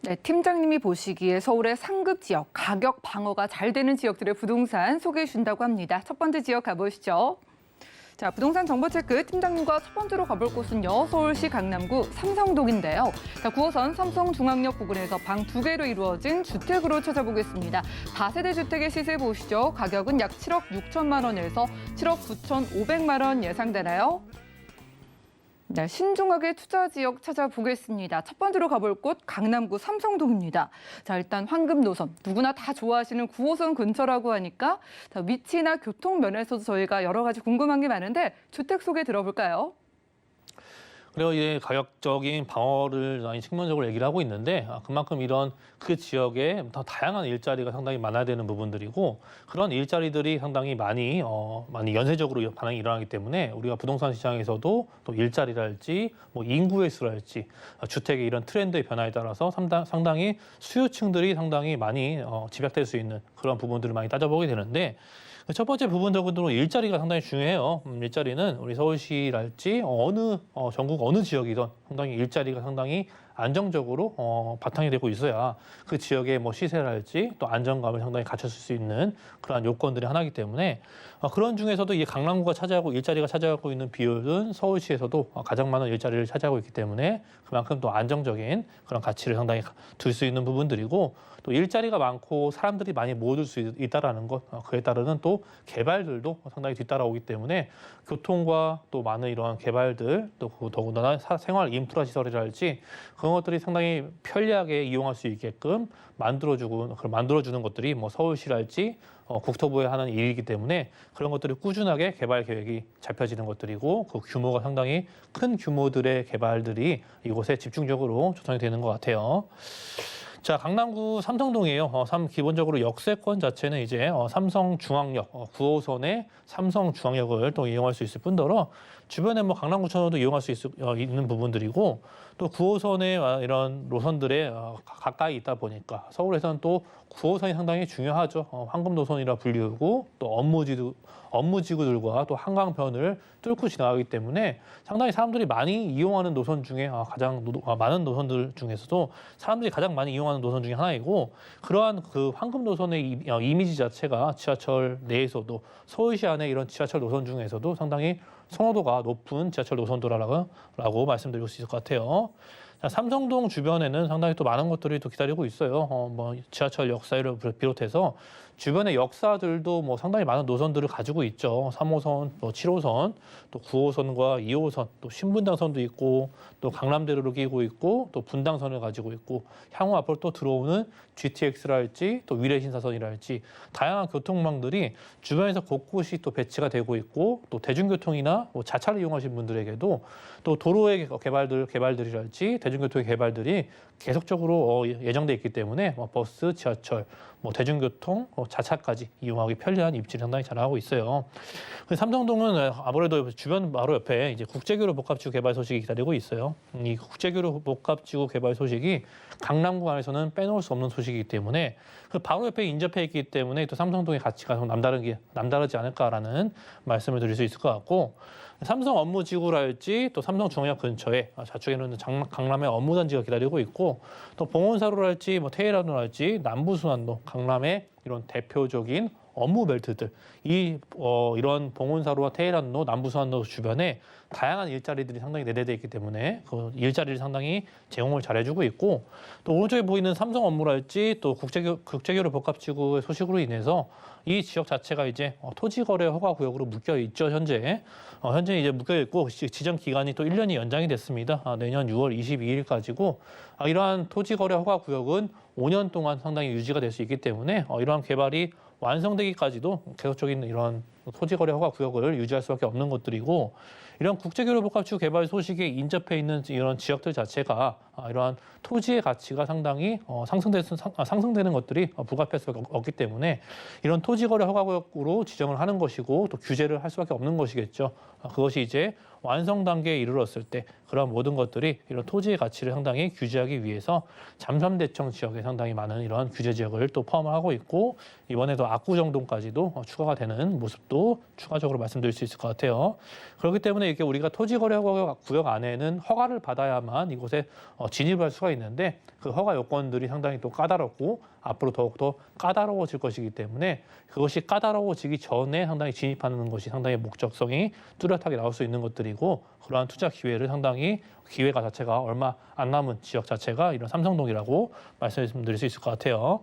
네, 팀장님이 보시기에 서울의 상급 지역, 가격 방어가 잘 되는 지역들의 부동산 소개해 주신다고 합니다. 첫 번째 지역 가보시죠. 자, 부동산 정보 체크 팀장님과 첫 번째로 가볼 곳은요. 서울시 강남구 삼성동인데요. 자, 9호선 삼성중앙역 부근에서 방 2개로 이루어진 주택으로 찾아보겠습니다. 다세대 주택의 시세 보시죠. 가격은 약 7억 6천만 원에서 7억 9,500만 원 예상되나요? 네, 신중하게 투자 지역 찾아보겠습니다. 첫 번째로 가볼 곳 강남구 삼성동입니다. 자, 일단 황금 노선 누구나 다 좋아하시는 9호선 근처라고 하니까 자, 위치나 교통 면에서도 저희가 여러 가지 궁금한 게 많은데 주택 소개 들어볼까요? 그리고 이제 가격적인 방어를 많이 측면적으로 얘기를 하고 있는데 그만큼 이런 그 지역에 더 다양한 일자리가 상당히 많아야 되는 부분들이고 그런 일자리들이 상당히 많이 연쇄적으로 반응이 일어나기 때문에 우리가 부동산 시장에서도 또 일자리랄지 뭐 인구의 수랄지 주택의 이런 트렌드의 변화에 따라서 상당히 수요층들이 상당히 많이 집약될 수 있는 그런 부분들을 많이 따져보게 되는데 첫 번째 부분적으로 일자리가 상당히 중요해요. 일자리는 우리 서울시랄지 전국 어느 지역이든 상당히 일자리가 상당히 안정적으로 바탕이 되고 있어야 그 지역의 뭐 시세랄지 또 안정감을 상당히 갖췄을 수 있는 그러한 요건들이 하나이기 때문에 그런 중에서도 이 강남구가 차지하고 일자리가 차지하고 있는 비율은 서울시에서도 가장 많은 일자리를 차지하고 있기 때문에 그만큼 또 안정적인 그런 가치를 상당히 둘 수 있는 부분들이고 또 일자리가 많고 사람들이 많이 모여들 수 있다라는 것 그에 따르는 또 개발들도 상당히 뒤따라오기 때문에 교통과 또 많은 이러한 개발들 또 더군다나 생활 인프라 시설이랄지 그런 것들이 상당히 편리하게 이용할 수 있게끔 만들어주는 것들이 뭐 서울시랄지 국토부에 하는 일이기 때문에 그런 것들이 꾸준하게 개발 계획이 잡혀지는 것들이고 그 규모가 상당히 큰 규모들의 개발들이 이곳에 집중적으로 조성이 되는 것 같아요. 자, 강남구 삼성동이에요. 기본적으로 역세권 자체는 이제 삼성중앙역 9호선의 삼성중앙역을 또 이용할 수 있을 뿐더러 주변에 뭐 강남구청도 이용할 수 있는 부분들이고 또 9호선의 이런 노선들에 가까이 있다 보니까 서울에서는 또 9호선이 상당히 중요하죠. 황금 노선이라 불리우고 또 업무지구들과 또 한강변을 뚫고 지나가기 때문에 상당히 사람들이 많이 이용하는 노선 중에 가장 많은 노선들 중에서도 사람들이 가장 많이 이용하는 노선 중에 하나이고 그러한 그 황금 노선의 이미지 자체가 지하철 내에서도 서울시 안에 이런 지하철 노선 중에서도 상당히 선호도가 높은 지하철 노선도라고 말씀드릴 수 있을 것 같아요. 자, 삼성동 주변에는 상당히 또 많은 것들이 또 기다리고 있어요. 뭐 지하철 역사를 비롯해서 주변의 역사들도 뭐 상당히 많은 노선들을 가지고 있죠. 3호선, 뭐 7호선, 또 9호선과 2호선, 또 신분당선도 있고, 또 강남대로를 끼고 있고, 또 분당선을 가지고 있고, 향후 앞으로 또 들어오는 GTX랄지, 또 위례신사선이랄지 다양한 교통망들이 주변에서 곳곳이 또 배치가 되고 있고, 또 대중교통이나 뭐 자차를 이용하신 분들에게도 또 도로의 개발들이랄지 대중교통의 개발들이 계속적으로 예정돼 있기 때문에 뭐 버스, 지하철, 뭐 대중교통, 자차까지 이용하기 편리한 입지를 상당히 잘하고 있어요. 삼성동은 아무래도 주변 바로 옆에 이제 국제교류 복합지구 개발 소식이 기다리고 있어요. 이 국제교류 복합지구 개발 소식이 강남구 안에서는 빼놓을 수 없는 소식이기 때문에 그 바로 옆에 인접해 있기 때문에 또 삼성동의 가치가 좀 남다르지 않을까라는 말씀을 드릴 수 있을 것 같고. 삼성 업무지구랄지 또 삼성중앙역 근처에 좌측에는 강남의 업무단지가 기다리고 있고 또 봉온사로랄지 뭐 테헤란로랄지 남부순환로 강남의 이런 대표적인 업무 벨트들 이런 봉온사로와 테헤란로 남부순환로 주변에 다양한 일자리들이 상당히 내재되어 있기 때문에 그 일자리를 상당히 제공을 잘해주고 있고 또 오른쪽에 보이는 삼성 업무랄지 또 국제교류 복합지구의 소식으로 인해서 이 지역 자체가 이제 토지거래 허가구역으로 묶여 있죠. 현재 이제 묶여 있고 지정 기간이 또 1년이 연장이 됐습니다. 내년 6월 22일까지고 이러한 토지거래 허가구역은 5년 동안 상당히 유지가 될 수 있기 때문에 이러한 개발이 완성되기까지도 계속적인 이런 토지거래 허가구역을 유지할 수밖에 없는 것들이고 이런 국제교류 복합지구 개발 소식에 인접해 있는 이런 지역들 자체가 이러한 토지의 가치가 상당히 상승되는 것들이 부합할 수밖에 없기 때문에 이런 토지거래 허가구역으로 지정을 하는 것이고 또 규제를 할 수밖에 없는 것이겠죠. 그것이 이제 완성 단계에 이르렀을 때 그런 모든 것들이 이런 토지의 가치를 상당히 규제하기 위해서 잠수함대청 지역에 상당히 많은 이런 규제 지역을 또 포함하고 있고 이번에도 압구정동까지도 추가가 되는 모습도 추가적으로 말씀드릴 수 있을 것 같아요. 그렇기 때문에 이렇게 우리가 토지거래 구역 안에는 허가를 받아야만 이곳에 진입할 수가 있는데 그 허가 요건들이 상당히 또 까다롭고 앞으로 더욱더 까다로워질 것이기 때문에 그것이 까다로워지기 전에 상당히 진입하는 것이 상당히 목적성이 뚜렷하게 나올 수 있는 것들이고 그러한 투자 기회가 자체가 얼마 안 남은 지역 자체가 이런 삼성동이라고 말씀드릴 수 있을 것 같아요.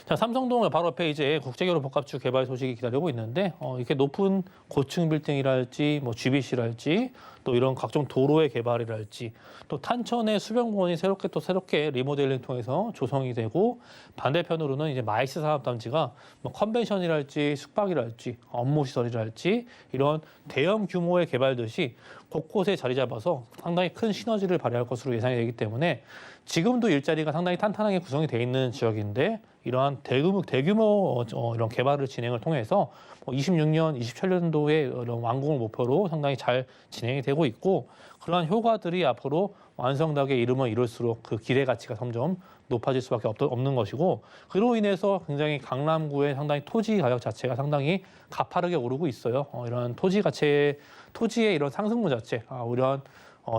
자, 삼성동 바로 앞에 이제 국제교로 복합주 개발 소식이 기다리고 있는데 이렇게 높은 고층 빌딩이랄지 뭐 GBC랄지 또 이런 각종 도로의 개발이랄지 또 탄천의 수변공원이 새롭게 리모델링 통해서 조성이 되고 반대편으로는 이제 마이스 산업단지가 뭐 컨벤션이랄지 숙박이랄지 업무시설이랄지 이런 대형 규모의 개발듯이 곳곳에 자리 잡아서 상당히 큰 시너지를 발휘할 것으로 예상이 되기 때문에 지금도 일자리가 상당히 탄탄하게 구성이 돼 있는 지역인데 이러한 대규모 이런 개발을 진행을 통해서 26년, 27년도에 이런 완공을 목표로 상당히 잘 진행이 되고 있고 그러한 효과들이 앞으로 완성되게 이르면 이룰수록 그 기대 가치가 점점 높아질 수밖에 없는 것이고 그로 인해서 굉장히 강남구의 상당히 토지 가격 자체가 상당히 가파르게 오르고 있어요. 이런 토지의 이런 상승분 자체, 이런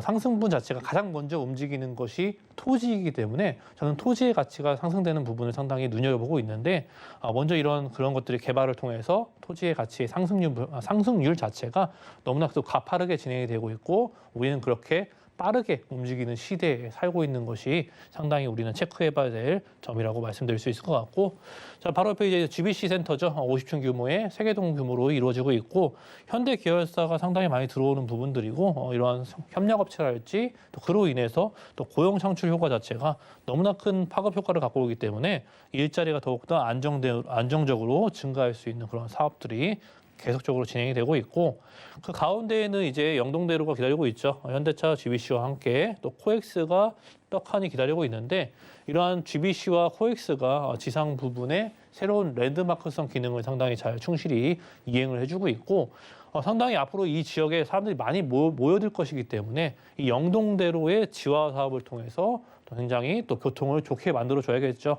상승분 자체가 가장 먼저 움직이는 것이 토지이기 때문에 저는 토지의 가치가 상승되는 부분을 상당히 눈여겨보고 있는데 먼저 그런 것들이 개발을 통해서 토지의 가치의 상승률 자체가 너무나 또 가파르게 진행이 되고 있고 우리는 그렇게 빠르게 움직이는 시대에 살고 있는 것이 상당히 우리는 체크해봐야 될 점이라고 말씀드릴 수 있을 것 같고 자 바로 옆에 이제 GBC 센터죠. 50층 규모의 세개동 규모로 이루어지고 있고 현대 계열사가 상당히 많이 들어오는 부분들이고 이러한 협력업체랄지 또 그로 인해서 또 고용 창출 효과 자체가 너무나 큰 파급 효과를 갖고 오기 때문에 일자리가 더욱더 안정적으로 증가할 수 있는 그런 사업들이 계속적으로 진행이 되고 있고 그 가운데에는 이제 영동대로가 기다리고 있죠. 현대차 GBC와 함께 또 코엑스가 떡하니 기다리고 있는데 이러한 GBC와 코엑스가 지상 부분에 새로운 랜드마크성 기능을 상당히 잘 충실히 이행을 해주고 있고 상당히 앞으로 이 지역에 사람들이 많이 모여들 것이기 때문에 이 영동대로의 지화 사업을 통해서 또 굉장히 또 교통을 좋게 만들어줘야겠죠.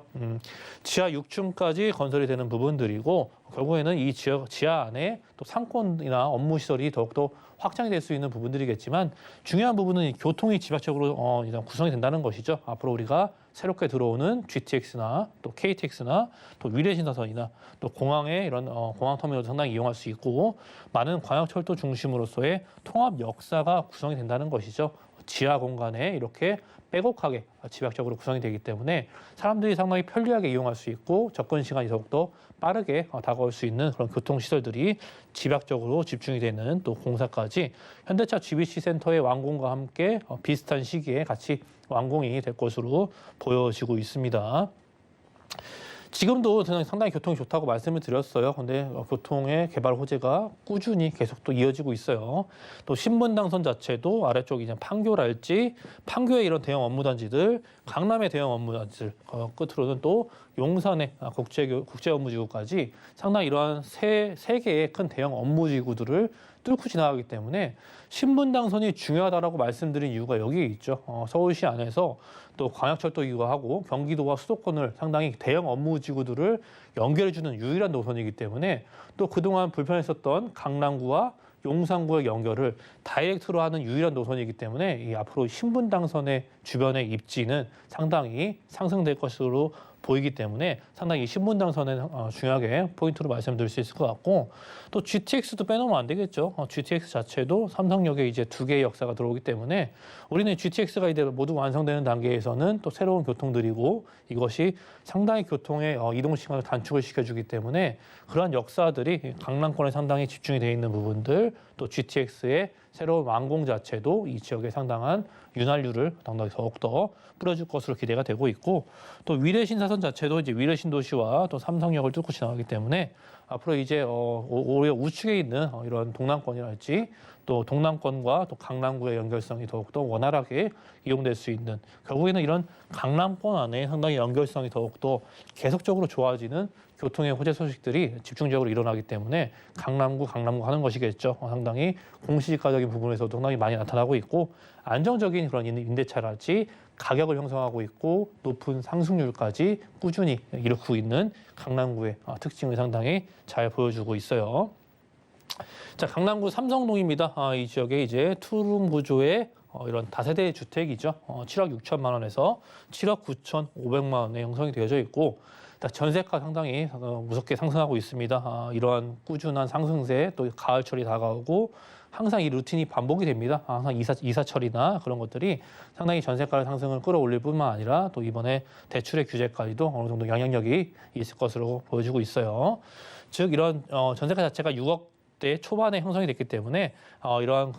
지하 6층까지 건설이 되는 부분들이고 결국에는 이 지하 안에 또 상권이나 업무 시설이 더욱더 확장이 될 수 있는 부분들이겠지만 중요한 부분은 이 교통이 집약적으로 일단 구성이 된다는 것이죠. 앞으로 우리가 새롭게 들어오는 GTX나 또 KTX나 또 위례신사선이나 또 공항의 이런 공항터미널도 상당히 이용할 수 있고 많은 광역철도 중심으로서의 통합 역사가 구성이 된다는 것이죠. 지하 공간에 이렇게 빼곡하게 집약적으로 구성이 되기 때문에 사람들이 상당히 편리하게 이용할 수 있고 접근 시간이 더욱더 빠르게 다가올 수 있는 그런 교통시설들이 집약적으로 집중이 되는 또 공사까지 현대차 GBC 센터의 완공과 함께 비슷한 시기에 같이 완공이 될 것으로 보여지고 있습니다. 지금도 저는 상당히 교통이 좋다고 말씀을 드렸어요. 근데 교통의 개발 호재가 꾸준히 계속 또 이어지고 있어요. 또 신분당선 자체도 아래쪽 이제 판교랄지 판교의 이런 대형 업무단지들, 강남의 대형 업무단지들, 끝으로는 또 용산의 국제업무지구까지 상당히 이러한 세 개의 큰 대형 업무지구들을 뚫고 지나가기 때문에 신분당선이 중요하다라고 말씀드린 이유가 여기에 있죠. 서울시 안에서 또 광역철도 이용하고 경기도와 수도권을 상당히 대형 업무지구들을 연결해주는 유일한 노선이기 때문에 또 그동안 불편했었던 강남구와 용산구의 연결을 다이렉트로 하는 유일한 노선이기 때문에 이 앞으로 신분당선의 주변의 입지는 상당히 상승될 것으로 보이기 때문에 상당히 이 신분당선에 중요하게 포인트로 말씀드릴 수 있을 것 같고 또 GTX도 빼놓으면 안 되겠죠. GTX 자체도 삼성역에 이제 2개의 역사가 들어오기 때문에 우리는 GTX가 이제 모두 완성되는 단계에서는 또 새로운 교통들이고 이것이 상당히 교통의 이동 시간을 단축을 시켜주기 때문에 그러한 역사들이 강남권에 상당히 집중이 되어 있는 부분들 또 GTX의 새로운 완공 자체도 이 지역에 상당한 윤활유를 더욱더 뿌려줄 것으로 기대가 되고 있고 또 위례신사선 자체도 이제 위례신도시와 또 삼성역을 뚫고 지나가기 때문에 앞으로 이제 오히려 우측에 있는 이런 동남권이랄지 또 동남권과 또 강남구의 연결성이 더욱더 원활하게 이용될 수 있는 결국에는 이런 강남권 안에 상당히 연결성이 더욱더 계속적으로 좋아지는 교통의 호재 소식들이 집중적으로 일어나기 때문에 강남구 하는 것이겠죠. 상당히 공시지가적인 부분에서도 상당히 많이 나타나고 있고 안정적인 그런 임대차랄지 가격을 형성하고 있고 높은 상승률까지 꾸준히 일으키고 있는 강남구의 특징을 상당히 잘 보여주고 있어요. 자, 강남구 삼성동입니다. 이 지역에 이제 투룸 구조의 이런 다세대 주택이죠. 7억 6천만 원에서 7억 9,500만 원에 형성이 되어져 있고 전세가 상당히 무섭게 상승하고 있습니다. 이러한 꾸준한 상승세 또 가을철이 다가오고 항상 이 루틴이 반복이 됩니다. 항상 이사철이나 그런 것들이 상당히 전세가 상승을 끌어올릴 뿐만 아니라 또 이번에 대출의 규제까지도 어느 정도 영향력이 있을 것으로 보여지고 있어요. 즉 이런 전세가 자체가 6억대 초반에 형성이 됐기 때문에 이러한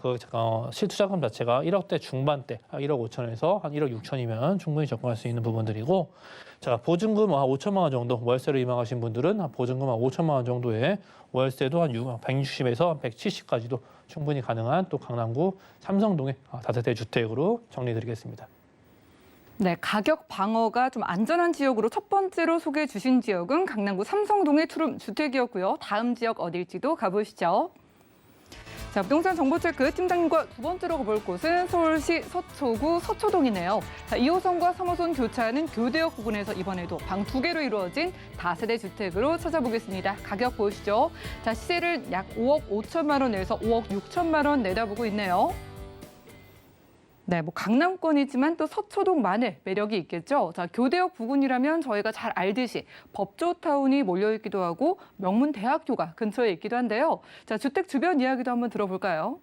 실투자금 자체가 1억대 중반대 1억 5천에서 한 1억 6천이면 충분히 접근할 수 있는 부분들이고, 자 보증금 한 5천만 원 정도 월세로 임하신 분들은 보증금 한 5천만 원 정도의 월세도 한 160에서 170까지도 충분히 가능한 또 강남구 삼성동의 다세대 주택으로 정리드리겠습니다. 네, 가격 방어가 좀 안전한 지역으로 첫 번째로 소개해 주신 지역은 강남구 삼성동의 투룸 주택이었고요. 다음 지역 어딜지도 가보시죠. 자, 부동산 정보체크 팀장님과 두 번째로 가볼 곳은 서울시 서초구 서초동이네요. 자, 2호선과 3호선 교차하는 교대역 부근에서 이번에도 방 2개로 이루어진 다세대 주택으로 찾아보겠습니다. 가격 보시죠. 자, 시세를 약 5억 5천만 원에서 5억 6천만 원 내다보고 있네요. 네, 뭐 강남권이지만 또 서초동만의 매력이 있겠죠. 자, 교대역 부근이라면 저희가 잘 알듯이 법조타운이 몰려있기도 하고 명문 대학교가 근처에 있기도 한데요. 자, 주택 주변 이야기도 한번 들어볼까요?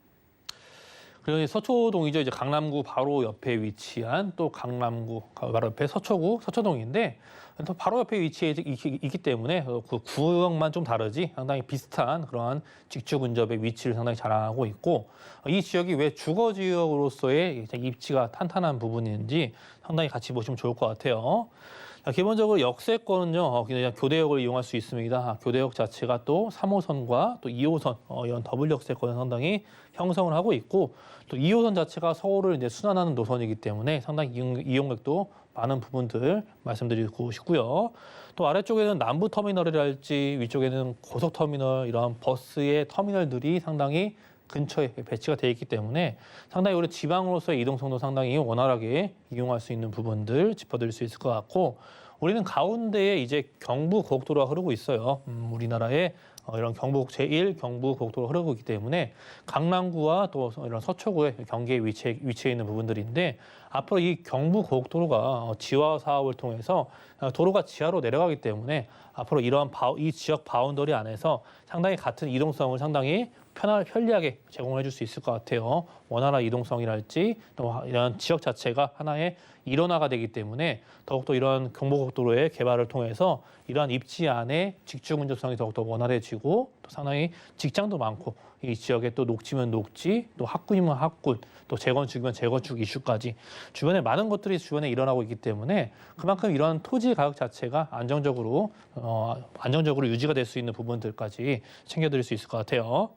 그리고 서초동이죠. 이제 강남구 바로 옆에 위치한 또 강남구 바로 옆에 서초구 서초동인데 또 바로 옆에 위치해 있기 때문에 그 구역만 좀 다르지 상당히 비슷한 그러한 직주 근접의 위치를 상당히 자랑하고 있고, 이 지역이 왜 주거 지역으로서의 입지가 탄탄한 부분인지 상당히 같이 보시면 좋을 것 같아요. 기본적으로 역세권은요, 그냥 교대역을 이용할 수 있습니다. 교대역 자체가 또 3호선과 또 2호선 이런 더블 역세권을 상당히 형성을 하고 있고, 또 2호선 자체가 서울을 이제 순환하는 노선이기 때문에 상당히 이용객도 많은 부분들 말씀드리고 싶고요. 또 아래쪽에는 남부 터미널이랄지 위쪽에는 고속 터미널 이런 버스의 터미널들이 상당히 근처에 배치가 되어 있기 때문에 상당히 우리 지방으로서의 이동성도 상당히 원활하게 이용할 수 있는 부분들 짚어드릴 수 있을 것 같고, 우리는 가운데에 이제 경부고속도로가 흐르고 있어요. 우리나라에 이런 제1 경부고속도로가 흐르고 있기 때문에 강남구와 또 이런 서초구의 경계에 위치해 있는 부분들인데, 앞으로 이 경부고속도로가 지화 사업을 통해서 도로가 지하로 내려가기 때문에 앞으로 이러한 이 지역 바운더리 안에서 상당히 같은 이동성을 상당히 편리하게 제공을 해줄 수 있을 것 같아요. 원활한 이동성이랄지 또 이런 지역 자체가 하나의 일원화가 되기 때문에 더욱더 이런 경부고속도로의 개발을 통해서 이러한 입지 안에 직주 근접성이 더욱더 원활해지고 또 상당히 직장도 많고 이 지역에 또 녹지면 녹지, 또 학군이면 학군, 또 재건축이면 재건축 이슈까지 주변에 많은 것들이 주변에 일어나고 있기 때문에 그만큼 이런 토지 가격 자체가 안정적으로 유지가 될 수 있는 부분들까지 챙겨드릴 수 있을 것 같아요.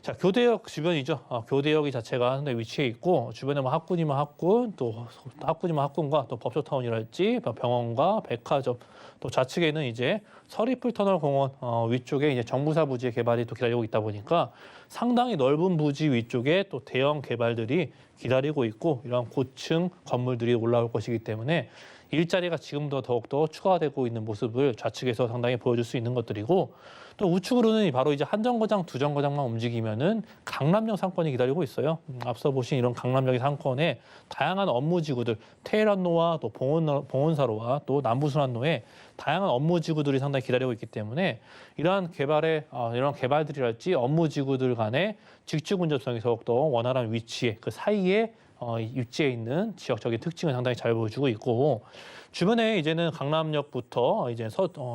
자, 교대역 주변이죠. 교대역이 자체가 한데 위치해 있고 주변에 뭐 학군이면 학군, 또 학군이면 학군과 또 법조타운이랄지 병원과 백화점, 또 좌측에는 이제 서리풀 터널 공원 위쪽에 이제 정부사 부지의 개발이 또 기다리고 있다 보니까 상당히 넓은 부지 위쪽에 또 대형 개발들이 기다리고 있고 이런 고층 건물들이 올라올 것이기 때문에 일자리가 지금도 더욱더 추가되고 있는 모습을 좌측에서 상당히 보여줄 수 있는 것들이고, 또 우측으로는 바로 이제 한 정거장, 두 정거장만 움직이면은 강남역 상권이 기다리고 있어요. 앞서 보신 이런 강남역의 상권에 다양한 업무지구들, 테헤란로와 또 봉온사로와 또 남부순환로에 다양한 업무지구들이 상당히 기다리고 있기 때문에 이러한 개발들이랄지 업무지구들 간의 직주 근접성이 더욱더 원활한 위치에 그 사이에 위치해 있는 지역적인 특징을 상당히 잘 보여주고 있고, 주변에 이제는 강남역부터 이제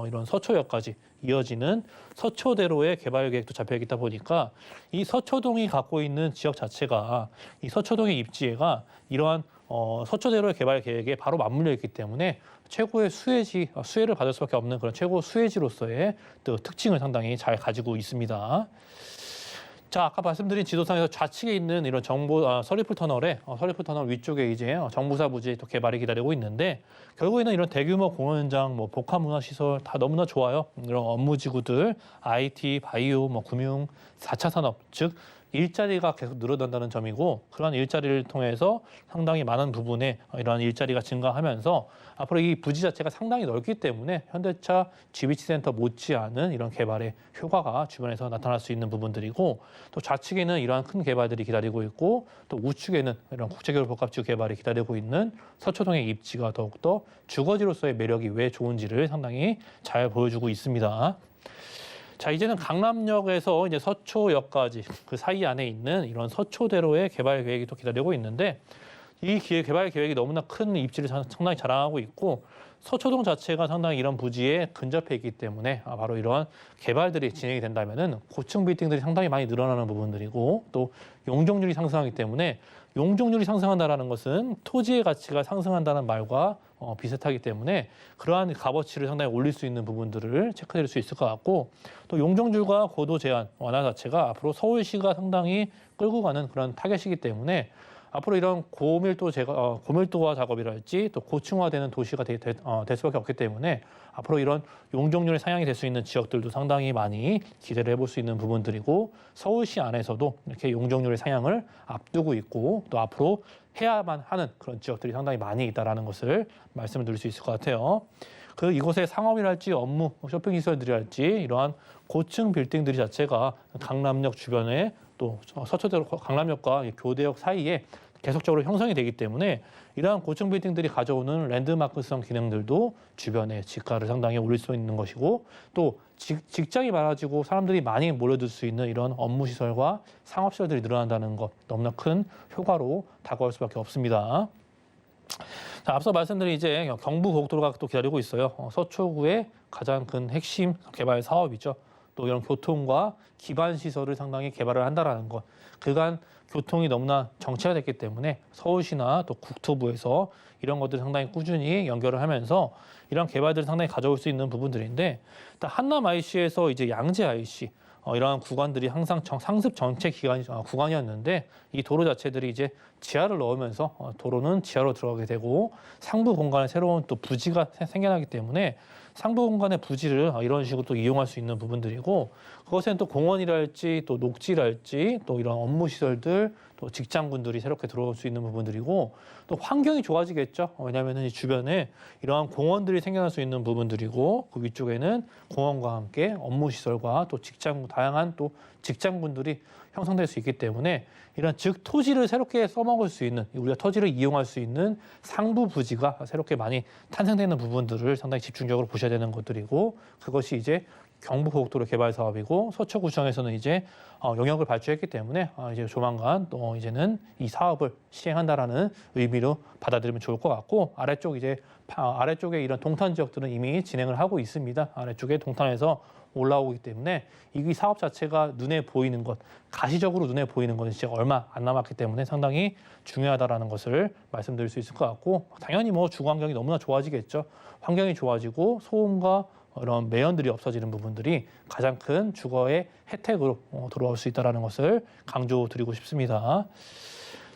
이런 서초역까지 이어지는 서초대로의 개발 계획도 잡혀 있다 보니까 이 서초동이 갖고 있는 지역 자체가 이 서초동의 입지가 이러한 서초대로의 개발 계획에 바로 맞물려 있기 때문에 최고의 수혜를 받을 수밖에 없는 그런 최고 수혜지로서의 또 특징을 상당히 잘 가지고 있습니다. 자, 아까 말씀드린 지도상에서 좌측에 있는 이런 서리풀 터널 위쪽에 이제 정부사 부지 또 개발이 기다리고 있는데, 결국에는 이런 대규모 공연장, 뭐 복합문화시설 다 너무나 좋아요. 이런 업무지구들, IT, 바이오, 금융, 4차 산업, 즉 일자리가 계속 늘어난다는 점이고, 그런 일자리를 통해서 상당히 많은 부분에 이러한 일자리가 증가하면서 앞으로 이 부지 자체가 상당히 넓기 때문에 현대차 GBC센터 못지않은 이런 개발의 효과가 주변에서 나타날 수 있는 부분들이고, 또 좌측에는 이러한 큰 개발들이 기다리고 있고, 또 우측에는 이런 국제교류 복합지구 개발이 기다리고 있는 서초동의 입지가 더욱더 주거지로서의 매력이 왜 좋은지를 상당히 잘 보여주고 있습니다. 자, 이제는 강남역에서 이제 서초역까지 그 사이 안에 있는 이런 서초대로의 개발 계획이 또 기다리고 있는데 이 개발 계획이 너무나 큰 입지를 상당히 자랑하고 있고 서초동 자체가 상당히 이런 부지에 근접해 있기 때문에 바로 이런 개발들이 진행이 된다면은 고층 빌딩들이 상당히 많이 늘어나는 부분들이고 또 용적률이 상승하기 때문에 용적률이 상승한다라는 것은 토지의 가치가 상승한다는 말과 비슷하기 때문에 그러한 값어치를 상당히 올릴 수 있는 부분들을 체크드릴 수 있을 것 같고 또 용적률과 고도 제한 완화 자체가 앞으로 서울시가 상당히 끌고 가는 그런 타겟이기 때문에 앞으로 이런 고밀도화 작업이랄지 또 고층화되는 도시가 될 수밖에 없기 때문에 앞으로 이런 용적률의 상향이 될 수 있는 지역들도 상당히 많이 기대를 해볼 수 있는 부분들이고 서울시 안에서도 이렇게 용적률의 상향을 앞두고 있고 또 앞으로 해야만 하는 그런 지역들이 상당히 많이 있다라는 것을 말씀을 드릴 수 있을 것 같아요. 이곳의 상업이랄지 업무, 쇼핑시설들이랄지 이러한 고층 빌딩들이 자체가 강남역 주변에 또 서초대로 강남역과 교대역 사이에 계속적으로 형성이 되기 때문에 이러한 고층 빌딩들이 가져오는 랜드마크성 기능들도 주변의 지가를 상당히 올릴 수 있는 것이고 또 직장이 많아지고 사람들이 많이 몰려들 수 있는 이런 업무시설과 상업시설들이 늘어난다는 것 너무나 큰 효과로 다가올 수밖에 없습니다. 자, 앞서 말씀드린 이제 경부고속도로가 또 기다리고 있어요. 서초구의 가장 큰 핵심 개발 사업이죠. 또 이런 교통과 기반 시설을 상당히 개발을 한다라는 것. 그간 교통이 너무나 정체가 됐기 때문에 서울시나 또 국토부에서 이런 것들 상당히 꾸준히 연결을 하면서 이런 개발들을 상당히 가져올 수 있는 부분들인데 일단 한남 IC에서 이제 양재 IC 이러한 구간들이 항상 상습 정체 구간이었는데 이 도로 자체들이 이제 지하를 넣으면서 도로는 지하로 들어가게 되고 상부 공간에 새로운 또 부지가 생겨나기 때문에 상부 공간의 부지를 이런 식으로 또 이용할 수 있는 부분들이고 그것에는 또 공원이랄지 또 녹지랄지 또 이런 업무 시설들 또 직장군들이 새롭게 들어올 수 있는 부분들이고 또 환경이 좋아지겠죠. 왜냐하면 이 주변에 이러한 공원들이 생겨날 수 있는 부분들이고 그 위쪽에는 공원과 함께 업무 시설과 또 다양한 또 직장군들이 형성될 수 있기 때문에 이런 즉 토지를 새롭게 써먹을 수 있는 우리가 토지를 이용할 수 있는 상부 부지가 새롭게 많이 탄생되는 부분들을 상당히 집중적으로 보셔야 되는 것들이고 그것이 이제 경부고속도로 개발 사업이고 서초구청에서는 이제 영역을 발주했기 때문에 이제 조만간 또 이제는 이 사업을 시행한다라는 의미로 받아들이면 좋을 것 같고 아래쪽에 이런 동탄 지역들은 이미 진행을 하고 있습니다. 아래쪽에 동탄에서 올라오기 때문에 이 사업 자체가 눈에 보이는 것, 가시적으로 눈에 보이는 것은 진짜 얼마 안 남았기 때문에 상당히 중요하다라는 것을 말씀드릴 수 있을 것 같고 당연히 뭐 주거 환경이 너무나 좋아지겠죠. 환경이 좋아지고 소음과 이런 매연들이 없어지는 부분들이 가장 큰 주거의 혜택으로 돌아올 수 있다는 것을 강조드리고 싶습니다.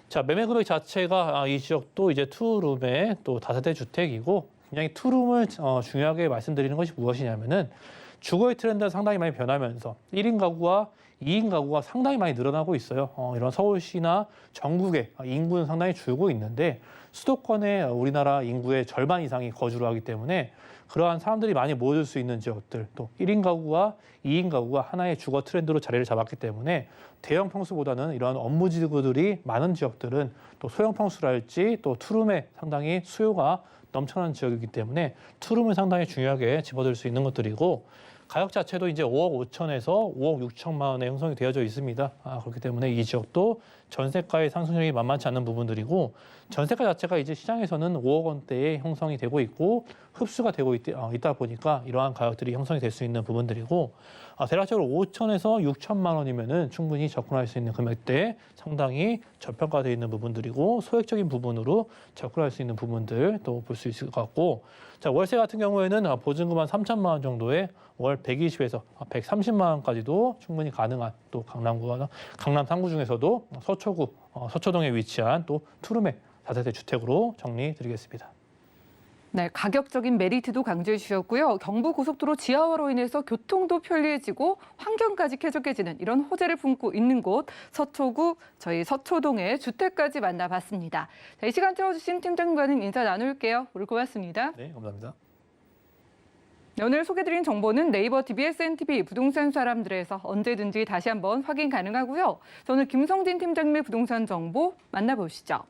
자, 매매 금액 자체가 이 지역도 이제 투룸의 또 다세대 주택이고 굉장히 투룸을 중요하게 말씀드리는 것이 무엇이냐면은 주거의 트렌드가 상당히 많이 변하면서 1인 가구와 2인 가구가 상당히 많이 늘어나고 있어요. 이런 서울시나 전국의 인구는 상당히 줄고 있는데 수도권의 우리나라 인구의 절반 이상이 거주를 하기 때문에 그러한 사람들이 많이 모여들 수 있는 지역들 또 1인 가구와 2인 가구가 하나의 주거 트렌드로 자리를 잡았기 때문에 대형 평수보다는 이러한 업무 지구들이 많은 지역들은 또 소형 평수랄지 또 투룸에 상당히 수요가 넘쳐나는 지역이기 때문에 투룸을 상당히 중요하게 집어들 수 있는 것들이고 가격 자체도 이제 5억 5천에서 5억 6천만 원에 형성이 되어져 있습니다. 그렇기 때문에 이 지역도 전세가의 상승률이 만만치 않은 부분들이고 전세가 자체가 이제 시장에서는 5억 원대에 형성이 되고 있고 흡수가 되고 있다 보니까 이러한 가격들이 형성이 될 수 있는 부분들이고 대략적으로 5천에서 6천만 원이면은 충분히 접근할 수 있는 금액대에 상당히 저평가되어 있는 부분들이고 소액적인 부분으로 접근할 수 있는 부분들 또 볼 수 있을 것 같고 자 월세 같은 경우에는 보증금 한 3천만 원 정도에 월 120에서 130만 원까지도 충분히 가능한 또 강남 3구 중에서도 서초동에 위치한 또 투룸의 다세대 주택으로 정리드리겠습니다. 네, 가격적인 메리트도 강조해 주셨고요. 경부고속도로 지하화로 인해서 교통도 편리해지고 환경까지 쾌적해지는 이런 호재를 품고 있는 곳 서초구 저희 서초동의 주택까지 만나봤습니다. 자, 이 시간 틀어주신 팀장님과는 인사 나눌게요. 오늘 고맙습니다. 네, 감사합니다. 오늘 소개드린 정보는 네이버 TV, SNTV 부동산 사람들에서 언제든지 다시 한번 확인 가능하고요. 오늘 김성진 팀장님의 부동산 정보 만나보시죠.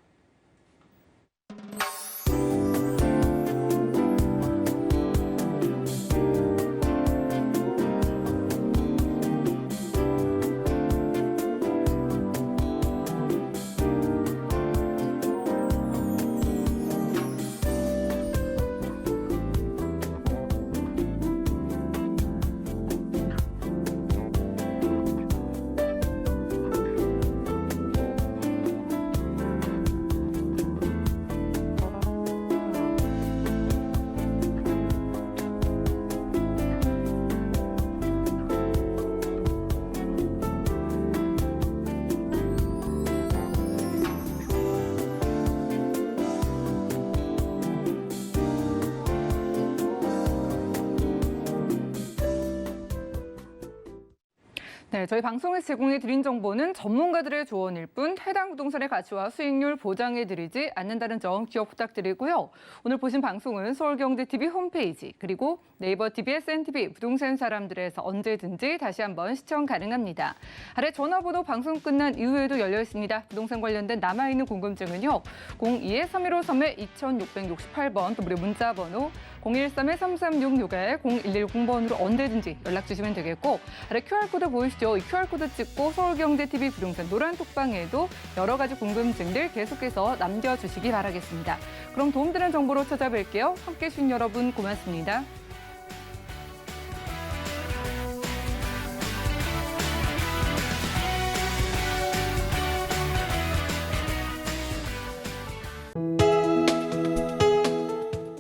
네, 저희 방송에서 제공해 드린 정보는 전문가들의 조언일 뿐 해당 부동산의 가치와 수익률 보장해 드리지 않는다는 점 기억 부탁드리고요. 오늘 보신 방송은 서울경제TV 홈페이지 그리고 네이버 TV, SNTV 부동산 사람들에서 언제든지 다시 한번 시청 가능합니다. 아래 전화번호 방송 끝난 이후에도 열려 있습니다. 부동산 관련된 남아있는 궁금증은요. 02-3153-2668번 또 무료 문자번호 013-3366-0110번으로 언제든지 연락 주시면 되겠고 아래 QR코드 보이시죠? 이 QR코드 찍고 서울경제TV 부동산 노란 톡방에도 여러 가지 궁금증들 계속해서 남겨주시기 바라겠습니다. 그럼 도움되는 정보로 찾아뵐게요. 함께해 주신 여러분 고맙습니다.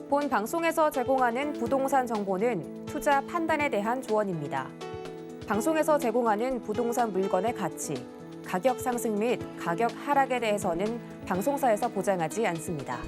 본 방송에서 제공하는 부동산 정보는 투자 판단에 대한 조언입니다. 방송에서 제공하는 부동산 물건의 가치, 가격 상승 및 가격 하락에 대해서는 방송사에서 보장하지 않습니다.